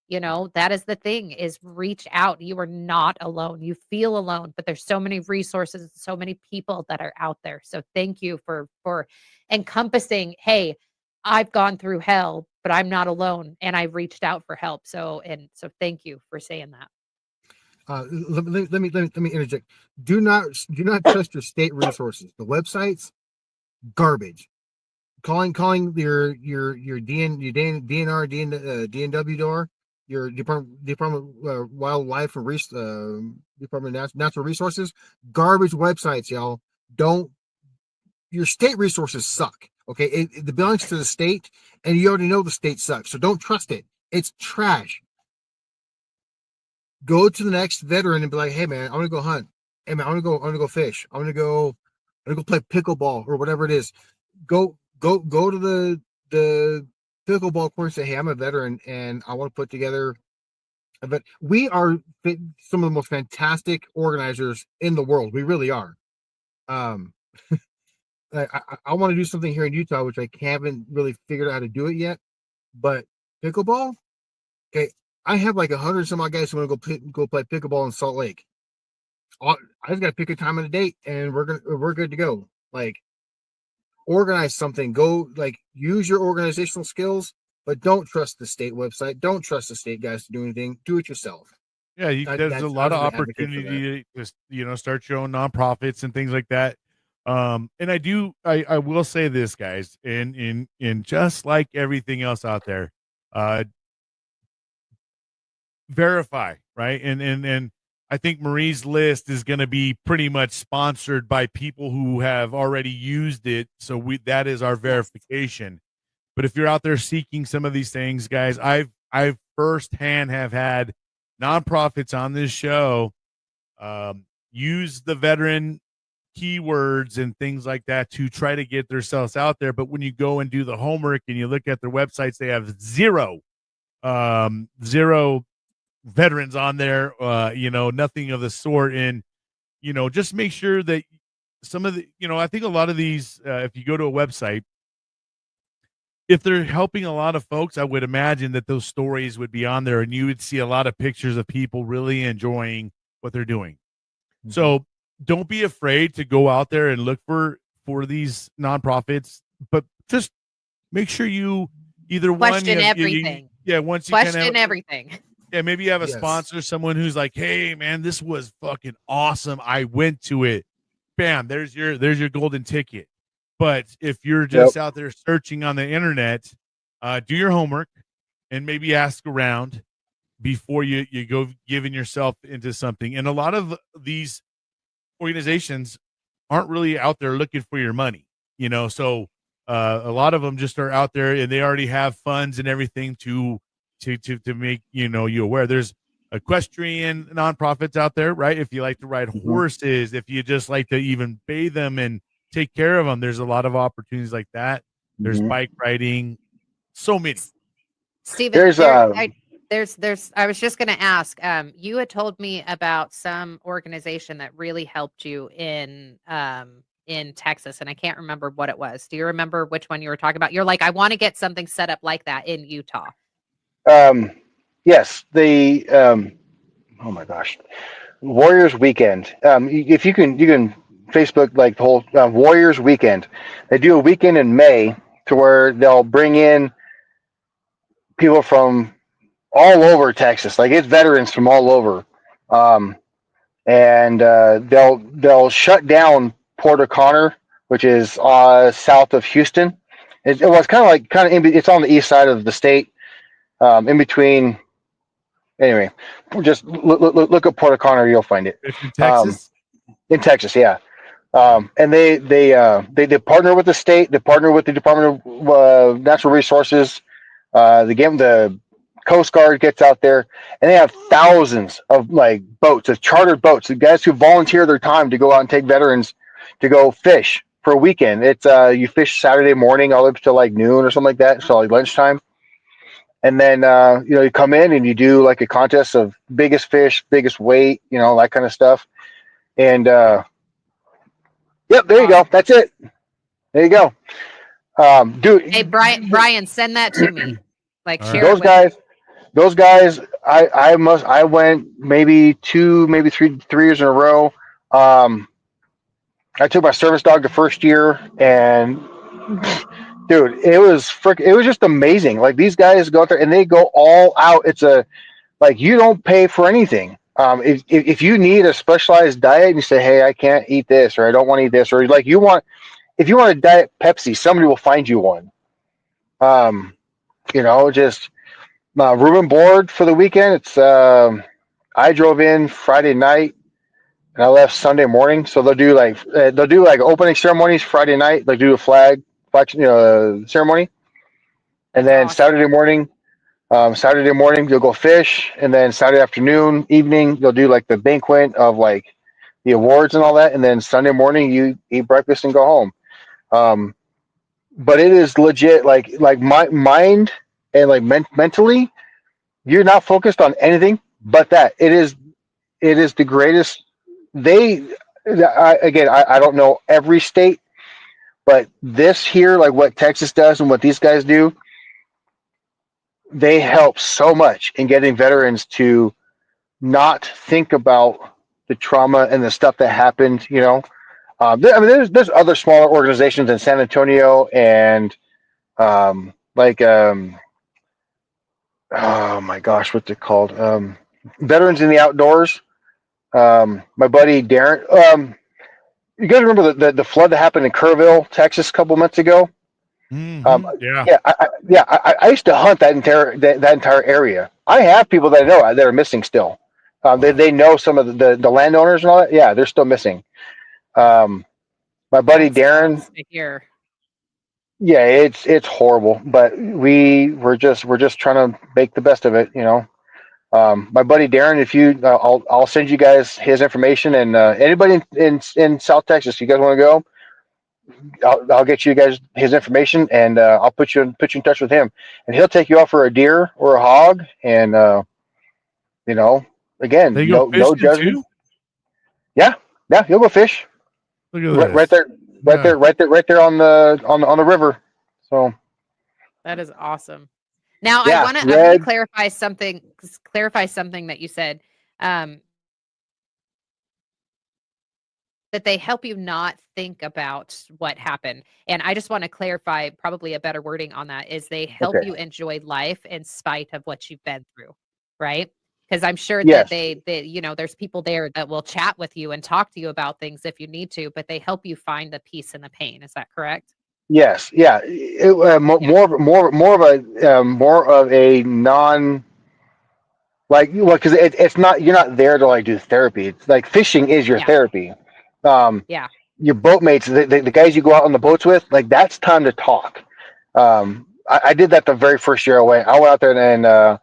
You know, that is the thing, is reach out. You are not alone. You feel alone, but there's so many resources, so many people that are out there. So thank you for encompassing, hey, I've gone through hell, but I'm not alone, and I reached out for help. So thank you for saying that. Let me interject. Do not trust your state resources. The websites, garbage. Calling your DNR, DNW door, your Department of Wildlife and Department of Natural Resources, garbage websites, y'all. Your state resources suck. Okay, it belongs to the state, and you already know the state sucks, so don't trust it. It's trash. Go to the next veteran and be like, hey man, I'm gonna go hunt. Hey man, I'm gonna go fish. I'm gonna go play pickleball or whatever it is. Go to the pickleball course and say, hey, I'm a veteran and I want to put together a vet. We are some of the most fantastic organizers in the world. We really are. I want to do something here in Utah, which I haven't really figured out how to do it yet. But pickleball, okay, I have like 100 some odd guys who want to go play pickleball in Salt Lake. I just got to pick a time and a date, and we're good to go. Like, organize something. Go, like, use your organizational skills, but don't trust the state website. Don't trust the state guys to do anything. Do it yourself. Yeah, there's a lot of opportunity to start your own nonprofits and things like that. And I will say this, guys, in just like everything else out there, verify, right? And I think Marie's list is going to be pretty much sponsored by people who have already used it. So that is our verification. But if you're out there seeking some of these things, guys, I've firsthand have had nonprofits on this show use the veteran keywords and things like that to try to get themselves out there. But when you go and do the homework and you look at their websites, they have zero veterans on there, nothing of the sort. And, just make sure that some of the, I think a lot of these, if you go to a website, if they're helping a lot of folks, I would imagine that those stories would be on there and you would see a lot of pictures of people really enjoying what they're doing. Mm-hmm. So don't be afraid to go out there and look for these nonprofits, but just make sure you either question everything. Once you question everything. Yeah, maybe you have a sponsor, someone who's like, hey man, this was fucking awesome. I went to it. Bam, there's your golden ticket. But if you're just out there searching on the internet, do your homework and maybe ask around before you go giving yourself into something. And a lot of these organizations aren't really out there looking for your money, so a lot of them just are out there and they already have funds and everything to make you aware. There's equestrian nonprofits out there, right? If you like to ride horses, if you just like to even bathe them and take care of them, there's a lot of opportunities like that. There's bike riding, so many. Steven, I was just going to ask, you had told me about some organization that really helped you in Texas, and I can't remember what it was. Do you remember which one you were talking about? You're like, I want to get something set up like that in Utah. Yes, the oh my gosh, Warriors Weekend. If you can Facebook like the whole Warriors Weekend. They do a weekend in May to where they'll bring in people from all over Texas. Like, it's veterans from all over, and they'll shut down Port O'Connor, which is south of Houston. It was kind of it's on the east side of the state. In between, anyway, just look at Port O'Connor, you'll find it. It's in Texas. In Texas, yeah. And they partner with the state. They partner with the Department of Natural Resources. The Coast Guard gets out there, and they have thousands of boats, of chartered boats. The guys who volunteer their time to go out and take veterans to go fish for a weekend. It's you fish Saturday morning all up to noon or something like that, so lunchtime. And then, you come in and you do a contest of biggest fish, biggest weight, that kind of stuff. And, there you go. That's it. There you go. Dude. Hey, Bryan, send that to me. Share those guys, I went maybe 2, maybe 3 years in a row. I took my service dog the first year, and dude, it was just amazing. Like these guys go out there and they go all out. It's like you don't pay for anything. If you need a specialized diet and you say, hey, I can't eat this, or I don't want to eat this, or like if you want a diet Pepsi, somebody will find you one. Just room and board for the weekend. It's I drove in Friday night and I left Sunday morning. So they'll do like opening ceremonies Friday night. They do a flag ceremony, and then awesome. Saturday morning you'll go fish, and then Saturday afternoon, evening you'll do like the banquet of like the awards and all that, and then Sunday morning you eat breakfast and go home. But it is legit, like my mind and like mentally, you're not focused on anything but that. It is the greatest. I don't know every state, but this here, like what Texas does and what these guys do, they help so much in getting veterans to not think about the trauma and the stuff that happened. There's other smaller organizations in San Antonio and oh my gosh, what's it called? Veterans in the Outdoors. My buddy Darren. You guys remember the flood that happened in Kerrville, Texas, a couple months ago? Yeah. I used to hunt that entire area. I have people that I know that are missing still. They know some of the landowners and all that. Yeah, they're still missing. My buddy Darren. To hear. Yeah, it's horrible, but we're just trying to make the best of it. My buddy Darren, if you, I'll send you guys his information, and anybody in South Texas, you guys want to go, I'll get you guys his information, and I'll put you in touch with him, and he'll take you out for a deer or a hog, and again, They go no judgment. Too? Yeah, you'll go fish. Look at right there. Right there on the river. So that is awesome. Now yeah, I want to clarify something that you said. That they help you not think about what happened. And I just want to clarify probably a better wording on that is they help you enjoy life in spite of what you've been through. Right? Because I'm sure that they there's people there that will chat with you and talk to you about things if you need to, but they help you find the peace in the pain. Is that correct? Yes. Yeah. More of a non, like, because it's not, you're not there to like do therapy. It's like fishing is your therapy. Your boatmates, the guys you go out on the boats with, like that's time to talk. I did that the very first year I went out there and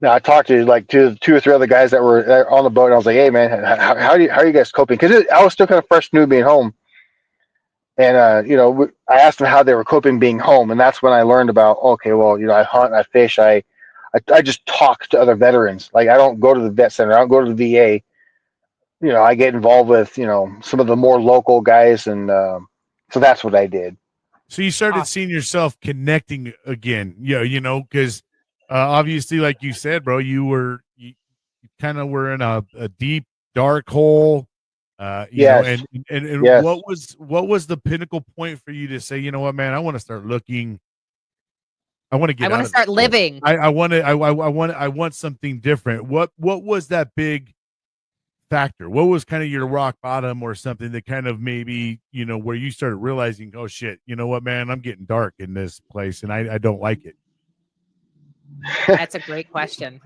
I talked to like two or three other guys that were on the boat, and I was like, "Hey, man, how are you guys coping?" Because I was still kind of fresh, new being home, and I asked them how they were coping being home, and that's when I learned about I hunt, I fish, I just talk to other veterans. Like I don't go to the vet center, I don't go to the VA. I get involved with some of the more local guys, and so that's what I did. So you started seeing yourself connecting again, because. Obviously, like you said, bro, you kind of were in a deep, dark hole. And yes. What was the pinnacle point for you to say, you know what, man, I want to start looking. I want to get. I want to start living. I want something different. What was that big factor? What was kind of your rock bottom or something that kind of maybe where you started realizing, oh shit, you know what, man, I'm getting dark in this place and I don't like it. That's a great question.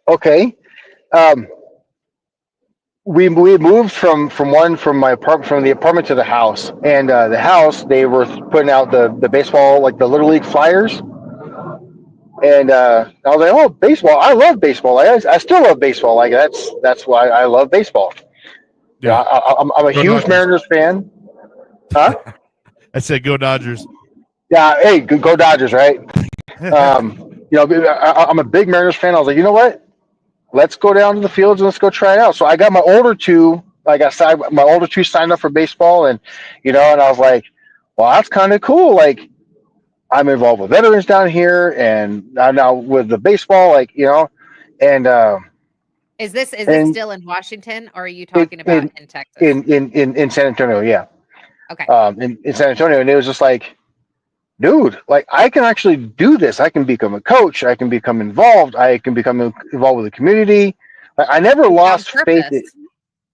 Okay. We moved from the apartment to the house, and the house, they were putting out the baseball, like the Little League flyers, and I was like, oh, baseball! I love baseball. I still love baseball. Like that's why I love baseball. Yeah, I'm a huge Mariners fan. Huh? I said, go Dodgers. Yeah, hey, go Dodgers, right? I'm a big Mariners fan. I was like, you know what? Let's go down to the fields and let's go try it out. So I got my older two. My older two signed up for baseball, and and I was like, well, that's kind of cool. Like, I'm involved with veterans down here, and now with the baseball, and is it still in Washington, or are you talking about in Texas? In San Antonio, yeah. Okay. in San Antonio, and it was just like, dude, like I can actually do this. I can become a coach. I can become involved. I can become involved with the community. Like, I never You found lost faith. purpose.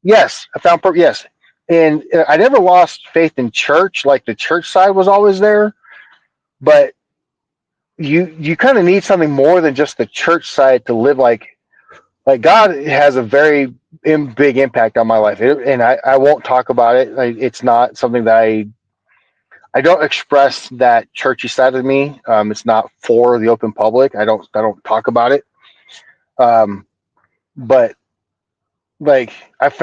Yes, I found purpose. Yes, and I never lost faith in church. Like the church side was always there, but you kind of need something more than just the church side to live like God has a very big impact on my life, and I won't talk about it. It's not something that I don't express that churchy side of me. It's not for the open public. I don't talk about it. But like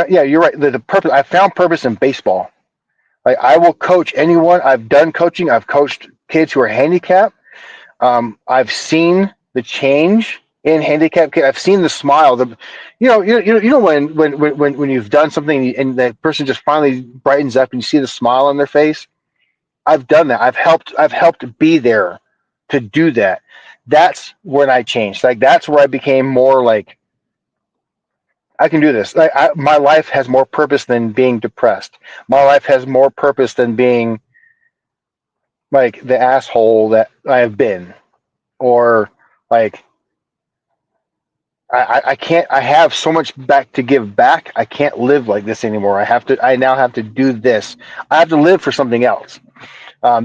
yeah, you're right. The purpose, I found purpose in baseball. Like I will coach anyone. I've done coaching. I've coached kids who are handicapped. I've seen the change in handicapped kids. I've seen the smile. When you've done something and that person just finally brightens up and you see the smile on their face. I've done that. I've helped be there to do that. That's when I changed. Like that's where I became more like I can do this. Like my life has more purpose than being depressed. My life has more purpose than being like the asshole that I have been, or like I can't. I have so much back to give back. I can't live like this anymore. I now have to do this. I have to live for something else.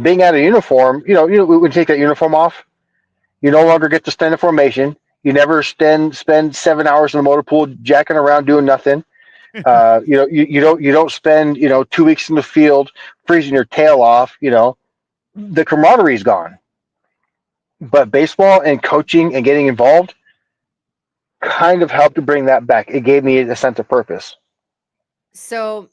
Being out of uniform, when you take that uniform off, you no longer get to stand in formation. You never spend 7 hours in the motor pool jacking around doing nothing. You don't spend 2 weeks in the field freezing your tail off. The camaraderie is gone. But baseball and coaching and getting involved kind of helped to bring that back. It gave me a sense of purpose. So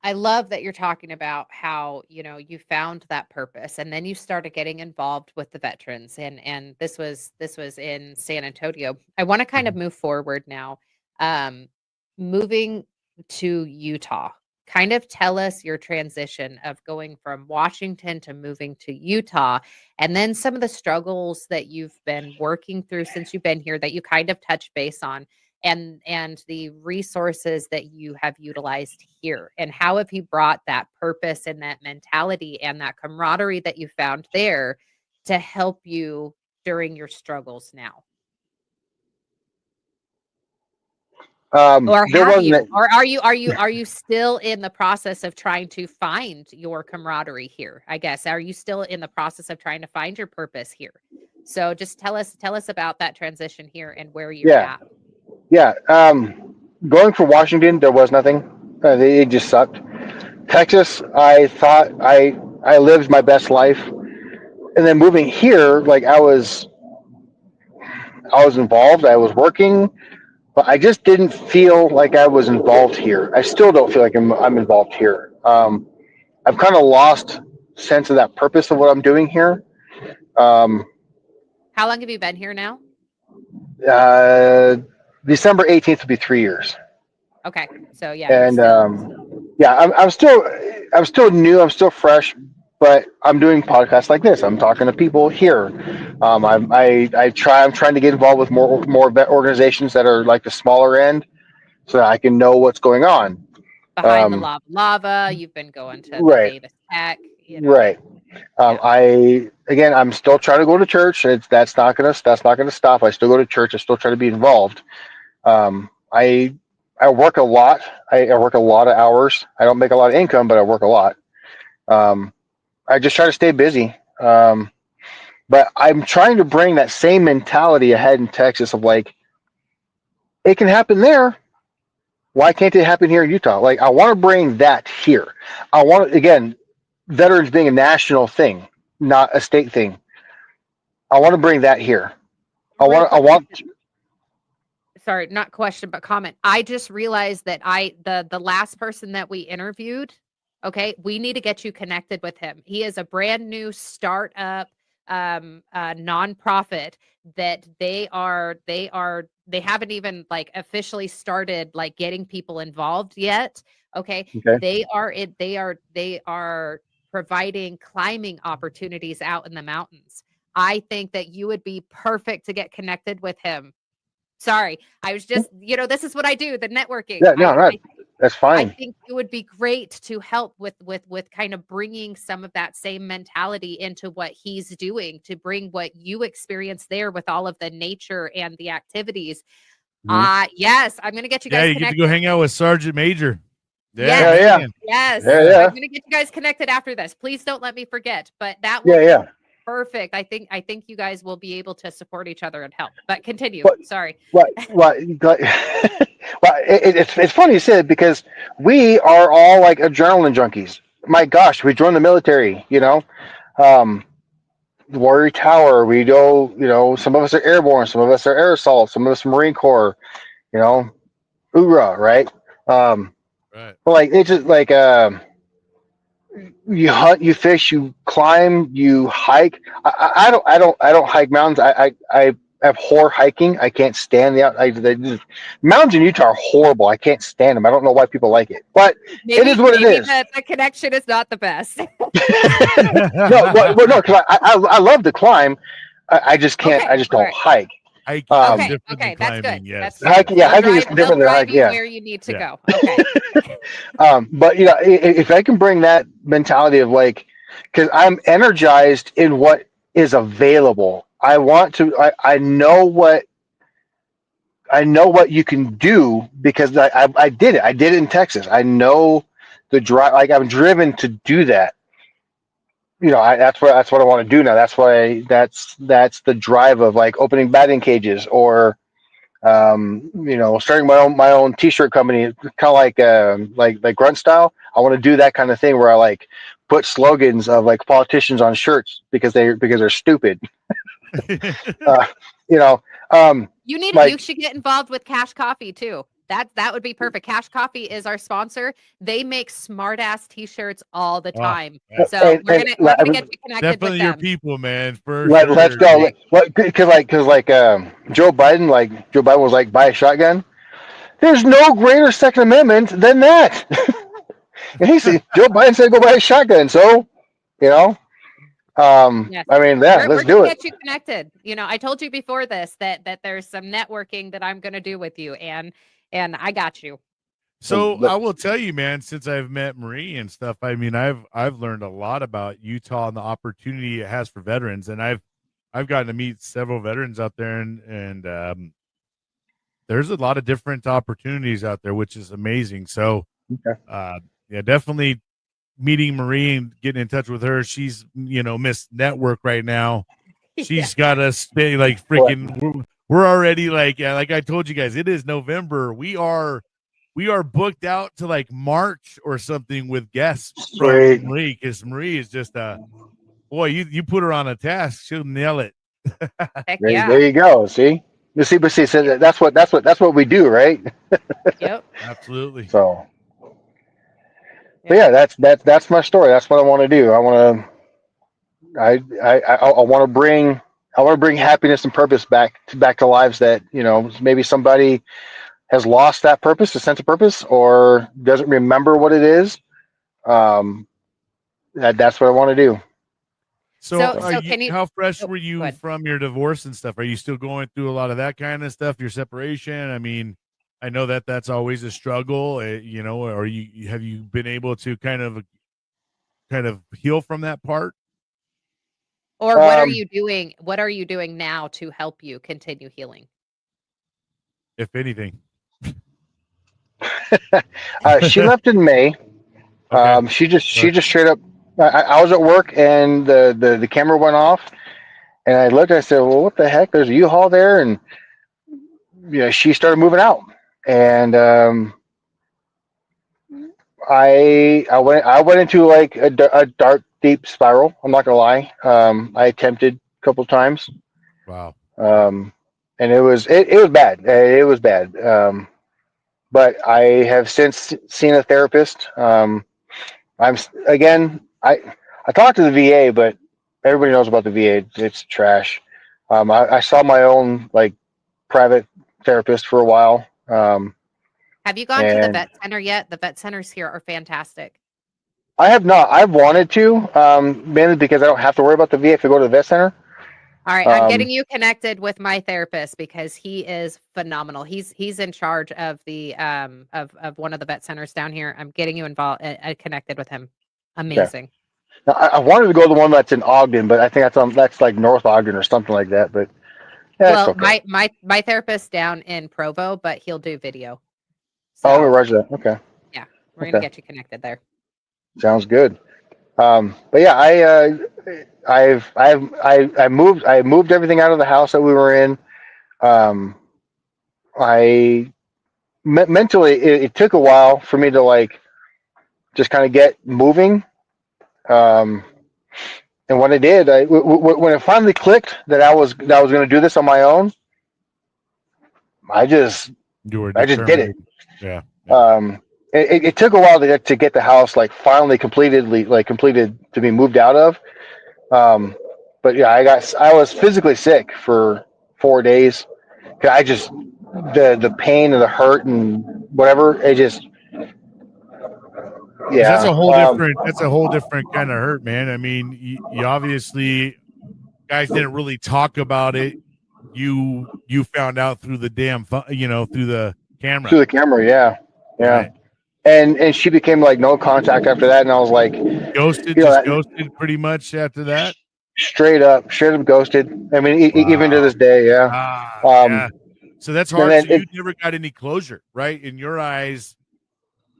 I love that you're talking about how, you found that purpose and then you started getting involved with the veterans and this was in San Antonio. I want to kind of move forward now. Moving to Utah. Kind of tell us your transition of going from Washington to moving to Utah and then some of the struggles that you've been working through since you've been here that you kind of touch base on and the resources that you have utilized here and how have you brought that purpose and that mentality and that camaraderie that you found there to help you during your struggles now? Or There have wasn't. you? Or are you still in the process of trying to find your camaraderie here? I guess. Are you still in the process of trying to find your purpose here? So just tell us about that transition here and where you're at. Yeah. Going from Washington, there was nothing. It just sucked. Texas, I thought I lived my best life, and then moving here, like I was involved. I was working, but I just didn't feel like I was involved here. I still don't feel like I'm involved here. I've kind of lost sense of that purpose of what I'm doing here. How long have you been here now? December 18th will be 3 years. Okay, so yeah, And you're I'm still new. I'm still fresh, but I'm doing podcasts like this. I'm talking to people here. I'm trying to get involved with more organizations that are like the smaller end, so that I can know what's going on. behind the lava. You've been going to the Right. Davis Tech. Right. I'm still trying to go to church. That's not gonna stop. I still go to church. I still try to be involved. I work a lot. I work a lot of hours. I don't make a lot of income, but I work a lot. I just try to stay busy. But I'm trying to bring that same mentality ahead in Texas of like, it can happen there. Why can't it happen here in Utah? Like, I want to bring that here. I want to, again, veterans being a national thing, not a state thing. I want to bring that here. Sorry, not question, but comment. I just realized that the last person that we interviewed, okay, we need to get you connected with him. He is a brand new startup nonprofit that they haven't even like officially started like getting people involved yet. Okay. They are providing climbing opportunities out in the mountains. I think that you would be perfect to get connected with him. Sorry, I was just, this is what I do, the networking. Yeah, no, That's I fine. think it would be great to help with kind of bringing some of that same mentality into what he's doing, to bring what you experience there with all of the nature and the activities. Mhm. Yes, I'm gonna get you Yeah, guys you get to connected. go hang out with Sergeant Major. Yeah, Yes, Yeah, man. yes. Yeah, Yeah. yeah. I'm gonna get you guys connected after this. Please don't let me forget. But that Yeah, will be yeah. perfect. I think you guys will be able to support each other and help. But continue. What? Sorry. What? Well, it's funny you said it because we are all like adrenaline junkies. My gosh, we joined the military. Um, Warrior Tower. We go. Some of us are airborne. Some of us are air assault. Some of us are Marine Corps. You know, hoorah, right? Right. But like it's just like you hunt, you fish, you climb, you hike. I don't hike mountains. I abhor hiking. I can't stand mountains in Utah are horrible. I can't stand them. I don't know why people like it, but it is what it Maybe is. the connection is not the best. No, because I love to climb. I just can't. Okay. I just All don't right. hike. Hiking is Um, different than Okay. That's good. climbing. Yes. That's good. hiking, yeah, They'll hiking is drive, different than hiking. you Yeah. where you need to Yeah. go. Okay. But if I can bring that mentality of like, because I'm energized in what is available. I want to. I know what you can do because I did it. I did it in Texas. I know the drive. Like I'm driven to do that. That's what I want to do now. That's the drive of like opening batting cages or starting my own t-shirt company, kind of like grunt style. I want to do that kind of thing where I like put slogans of like politicians on shirts because they're stupid. Uh, you know, um, You like should get involved with Cash Coffee too. That would be perfect. Cash Coffee is our sponsor. They make smart ass t-shirts all the Oh, time. yeah. So we're and gonna get you connected with Definitely your them. people, man, for let's sure. go. What? Because Joe Biden was like buy a shotgun. There's no greater Second Amendment than that. And Joe Biden said go buy a shotgun. So you know. Yes. I mean, yeah, We're let's gonna do it. get you connected. I told you before this that there's some networking that I'm gonna do with you, and I got you. So I will tell you, man, since I've met Marie and stuff, I mean, I've learned a lot about Utah and the opportunity it has for veterans, and I've gotten to meet several veterans out there, and there's a lot of different opportunities out there, which is amazing. So, Okay. yeah, definitely meeting Marie and getting in touch with her. She's Miss Network right now. She's got us like freaking. We're already like I told you guys, it is November. We are booked out to like March or something with guests Sweet. from Marie, because Marie is just boy. You put her on a task, she'll nail it. Heck There, yeah. there you go. See, but see, so that's what we do, right? Yep. Absolutely. So, but yeah, that's my story. That's what I want to do. I want to, I want to bring happiness and purpose back to lives that maybe somebody has lost that purpose, a sense of purpose, or doesn't remember what it is. That's what I want to do. So, can you? how fresh Oh, were go you ahead. from your divorce and stuff? Are you still going through a lot of that kind of stuff? Your separation? I mean, I know that's always a struggle, or have you been able to kind of heal from that part? Or what are you doing? What are you doing now to help you continue healing? If anything. She left in May. Okay. She just straight up. I was at work and the camera went off, and I looked. I said, "Well, what the heck? There's a U-Haul there," and she started moving out, and I went into like a dark, deep spiral. I'm not gonna lie. I attempted a couple times, Wow. and it was bad. It was bad. But I have since seen a therapist. I talked to the VA, but everybody knows about the VA. It's trash. I saw my own like private therapist for a while. Have you gone to the And vet center yet? The vet centers here are fantastic. I have not. I've wanted to, mainly because I don't have to worry about the VA if I go to the vet center. All right, I'm getting you connected with my therapist because he is phenomenal. He's in charge of the of one of the vet centers down here. I'm getting you involved connected with him. Amazing. Now, I wanted to go to the one that's in Ogden, but I think that's like North Ogden or something like that. But yeah, Well, it's okay. my therapist down in Provo, but he'll do video. Oh, So roger that. Okay. yeah, we're gonna get you connected there. Sounds good. But yeah, I moved everything out of the house that we were in. I mentally, it took a while for me to like just kind of get moving. And when I did, when it finally clicked that I was going to do this on my own, I just did it. Yeah. It took a while to get the house like finally completed to be moved out of. But yeah, I was physically sick for 4 days. I just the pain and the hurt and whatever. It just That's a whole different kind of hurt, man. I mean, you obviously guys didn't really talk about it. You found out through the through the camera. Through the camera, yeah. Right. And she became like no contact after that, and I was like ghosted pretty much after that. Straight up ghosted. I mean, wow. Even to this day, yeah. Yeah. So that's hard. So you never got any closure, right? In your eyes,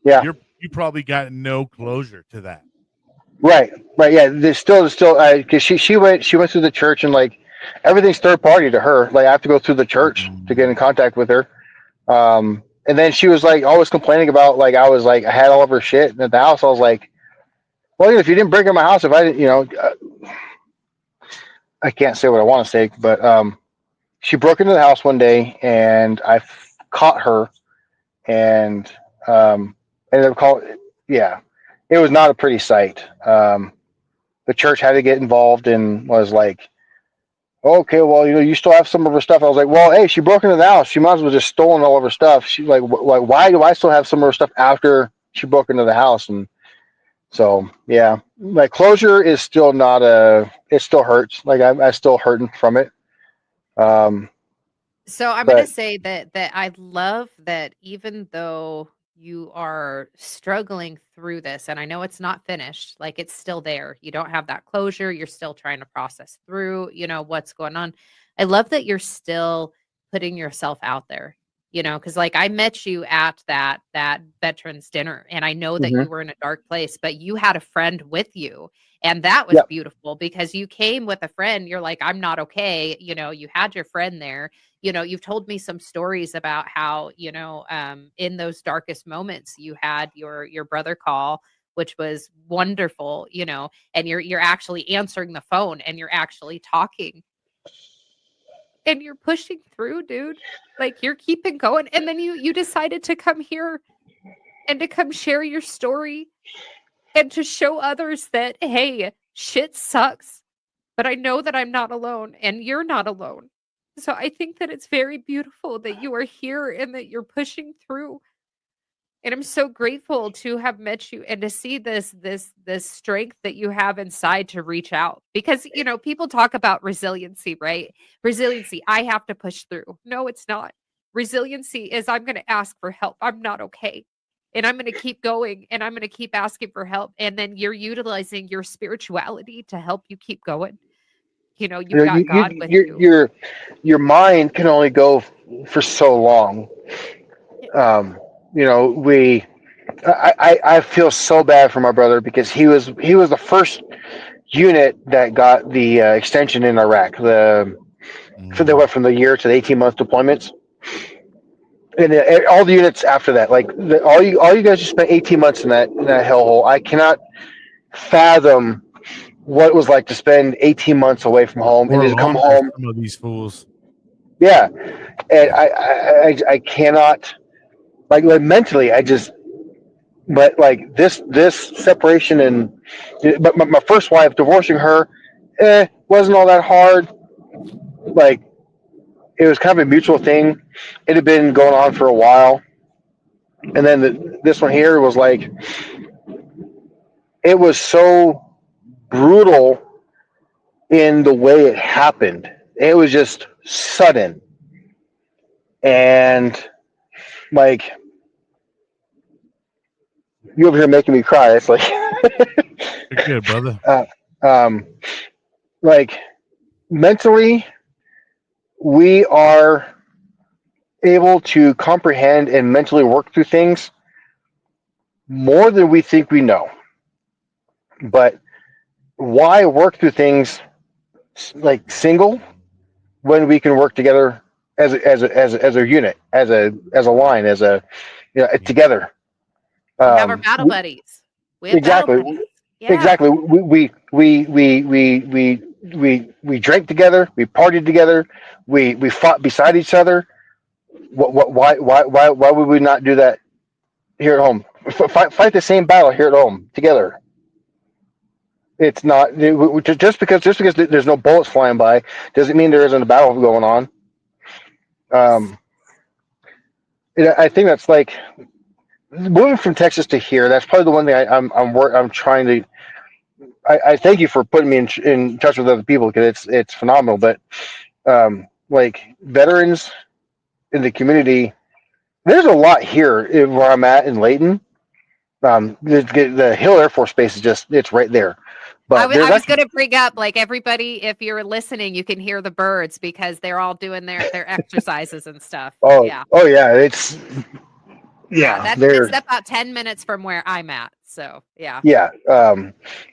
yeah. You probably got no closure to that. Right. Yeah. There's still because she went through the church, and like everything's third party to her. Like I have to go through the church to get in contact with her. And then she was like always complaining about like I had all of her shit at the house. I was like, well, if you didn't break in my house, if I didn't, I can't say what I want to say, but she broke into the house one day, and I caught her, and ended up calling. Yeah, it was not a pretty sight. The church had to get involved and was like, okay, well, you still have some of her stuff. I was like, well, hey, she broke into the house. She might as well just stolen all of her stuff. She's like, why do I still have some of her stuff after she broke into the house? And so, yeah, my closure is still not it still hurts. Like I'm still hurting from it. So I'm going to say that I love that even though you are struggling through this, and I know it's not finished, like it's still there. You don't have that closure. You're still trying to process through, what's going on. I love that you're still putting yourself out there, because like I met you at that veterans dinner, and I know that you were in a dark place, but you had a friend with you. And that was beautiful because you came with a friend. You're like, I'm not okay. You had your friend there. You've told me some stories about how, in those darkest moments, you had your brother call, which was wonderful, and you're actually answering the phone and you're actually talking. And you're pushing through, dude. Like you're keeping going. And then you decided to come here and to come share your story. And to show others that, hey, shit sucks, but I know that I'm not alone and you're not alone. So I think that it's very beautiful that you are here and that you're pushing through. And I'm so grateful to have met you and to see this strength that you have inside to reach out. Because, people talk about resiliency, right? Resiliency, I have to push through. No, it's not. Resiliency is I'm going to ask for help. I'm not okay. And I'm going to keep going and I'm going to keep asking for help. And then you're utilizing your spirituality to help you keep going. You've got God with you. Your mind can only go for so long. I feel so bad for my brother because he was the first unit that got the extension in Iraq. They went from the year to the 18-month deployments. And all the units after that, like all you guys just spent 18 months in that hellhole. I cannot fathom what it was like to spend 18 months away from home and just come home. Some of these fools. Yeah, and I cannot like mentally. But like this separation but my first wife, divorcing her, wasn't all that hard. Like. It was kind of a mutual thing. It had been going on for a while. And then this one here was like, it was so brutal in the way it happened. It was just sudden. And like, you over here making me cry. It's like, You're good, brother. um, like mentally, we are able to comprehend and mentally work through things more than we think we know. But why work through things like single when we can work together as a unit, as a line, as a, together. We have our battle buddies. We have battle Exactly. buddies. Yeah. Exactly. We drank together. We partied together. We fought beside each other. Why would we not do that here at home? Fight the same battle here at home together. It's not just because there's no bullets flying by doesn't mean there isn't a battle going on. I think that's like moving from Texas to here. That's probably the one thing I'm trying to. I thank you for putting me in touch with other people because it's phenomenal. But like veterans in the community, there's a lot here where I'm at in Layton. The Hill Air Force Base is it's right there. But I was going to bring up, like, everybody, if you're listening, you can hear the birds because they're all doing their exercises and stuff. Oh yeah. Oh yeah, it's That's about 10 minutes from where I'm at. So yeah. Yeah.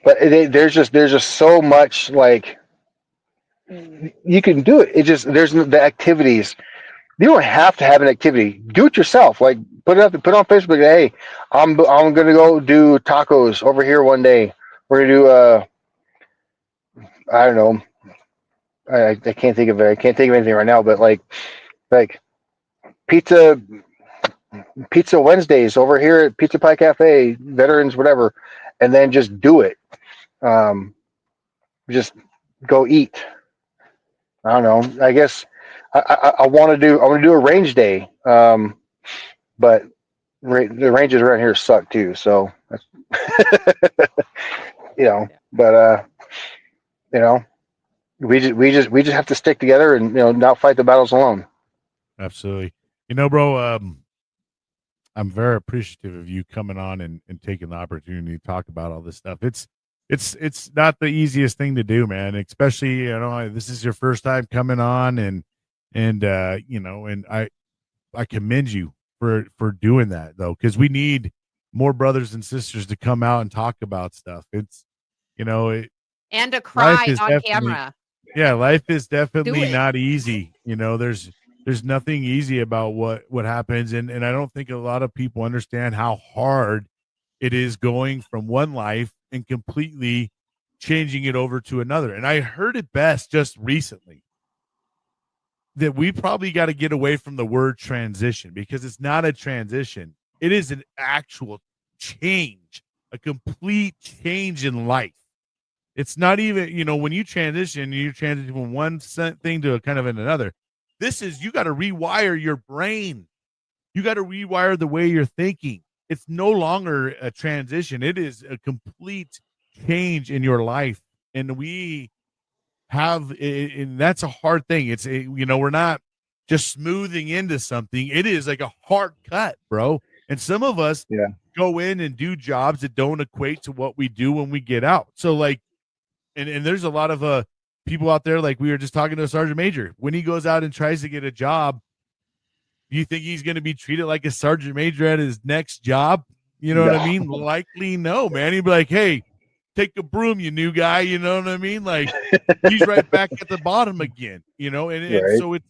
But there's just so much, like, you can do it. It just there's the activities. You don't have to have an activity. Do it yourself. Like put it on Facebook. Hey, I'm gonna go do tacos over here one day. We're gonna do I don't know. I can't think of it. I can't think of anything right now. But like pizza Wednesdays over here at Pizza Pie Cafe, veterans, whatever, and then just do it. Just go eat. I don't know. I guess I want to do a range day, but the ranges around here suck too. So that's but we just have to stick together and not fight the battles alone. Absolutely. Bro, I'm very appreciative of you coming on and taking the opportunity to talk about all this stuff. It's not the easiest thing to do, man, especially, this is your first time coming on and I commend you for doing that though. 'Cause we need more brothers and sisters to come out and talk about stuff. It's, and to cry on camera. Yeah. Life is definitely not easy. There's nothing easy about what happens. And I don't think a lot of people understand how hard it is going from one life and completely changing it over to another. And I heard it best just recently that we probably got to get away from the word transition because it's not a transition. It is an actual change, a complete change in life. It's not even, when you transition from one thing to a kind of another. This is, you got to rewire your brain. You got to rewire the way you're thinking. It's no longer a transition. It is a complete change in your life. And we have, and that's a hard thing. It's, we're not just smoothing into something. It is like a hard cut, bro. And some of us go in and do jobs that don't equate to what we do when we get out. So like, and there's a lot of people out there, like we were just talking to a sergeant major. When he goes out and tries to get a job, do you think he's going to be treated like a sergeant major at his next job? You know what I mean? Likely no, man. He'd be like, hey, take a broom, you new guy. You know what I mean? Like he's right back at the bottom again, and so it's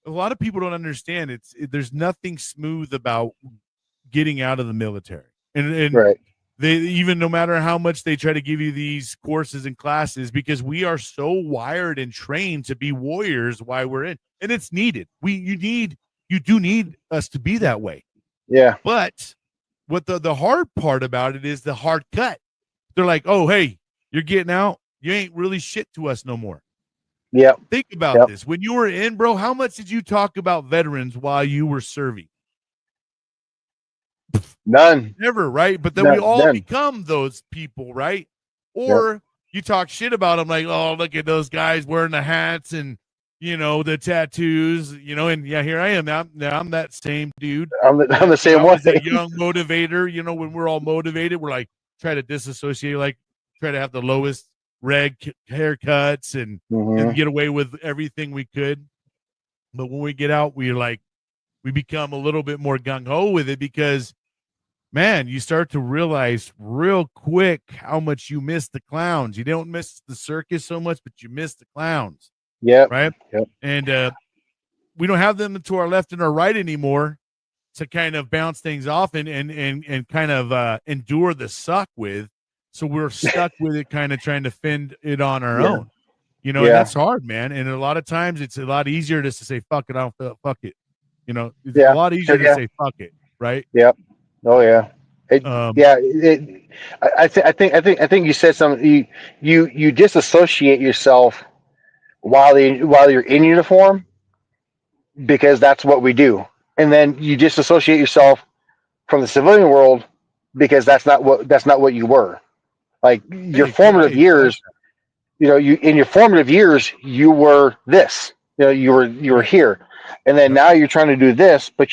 a lot of people don't understand. There's nothing smooth about getting out of the military. And they, even no matter how much they try to give you these courses and classes, because we are so wired and trained to be warriors while we're in, and it's needed. You do need us to be that way. Yeah. But what the hard part about it is the hard cut. They're like, oh, hey, you're getting out. You ain't really shit to us no more. Yeah. Think about this. When you were in, bro, how much did you talk about veterans while you were serving? None. Never, right? But then we all become those people, right? Or you talk shit about them, like, oh, look at those guys wearing the hats and, you know, the tattoos, you know, and yeah, here I am now. Now I'm that same dude. I'm the same I way. was a young motivator, you know, when we're all motivated, we're like, try to disassociate, like try to have the lowest haircuts and get away with everything we could. But when we get out, we become a little bit more gung-ho with it because, man, you start to realize real quick how much you miss the clowns. You don't miss the circus so much, but you miss the clowns. Yeah. Right. Yep. And we don't have them to our left and our right anymore to kind of bounce things off and kind of endure the suck with. So we're stuck with it, kind of trying to fend it on our own. You know, and that's hard, man. And a lot of times it's a lot easier just to say, fuck it, I don't feel, fuck it. You know, it's a lot easier to say, fuck it, right? Yep. Oh yeah. I think you said something. You disassociate yourself while you're in uniform because that's what we do, and then you disassociate yourself from the civilian world because that's not what you were. Like your formative years. You know, in your formative years, you were this. You know, you were here, and then now you're trying to do this, but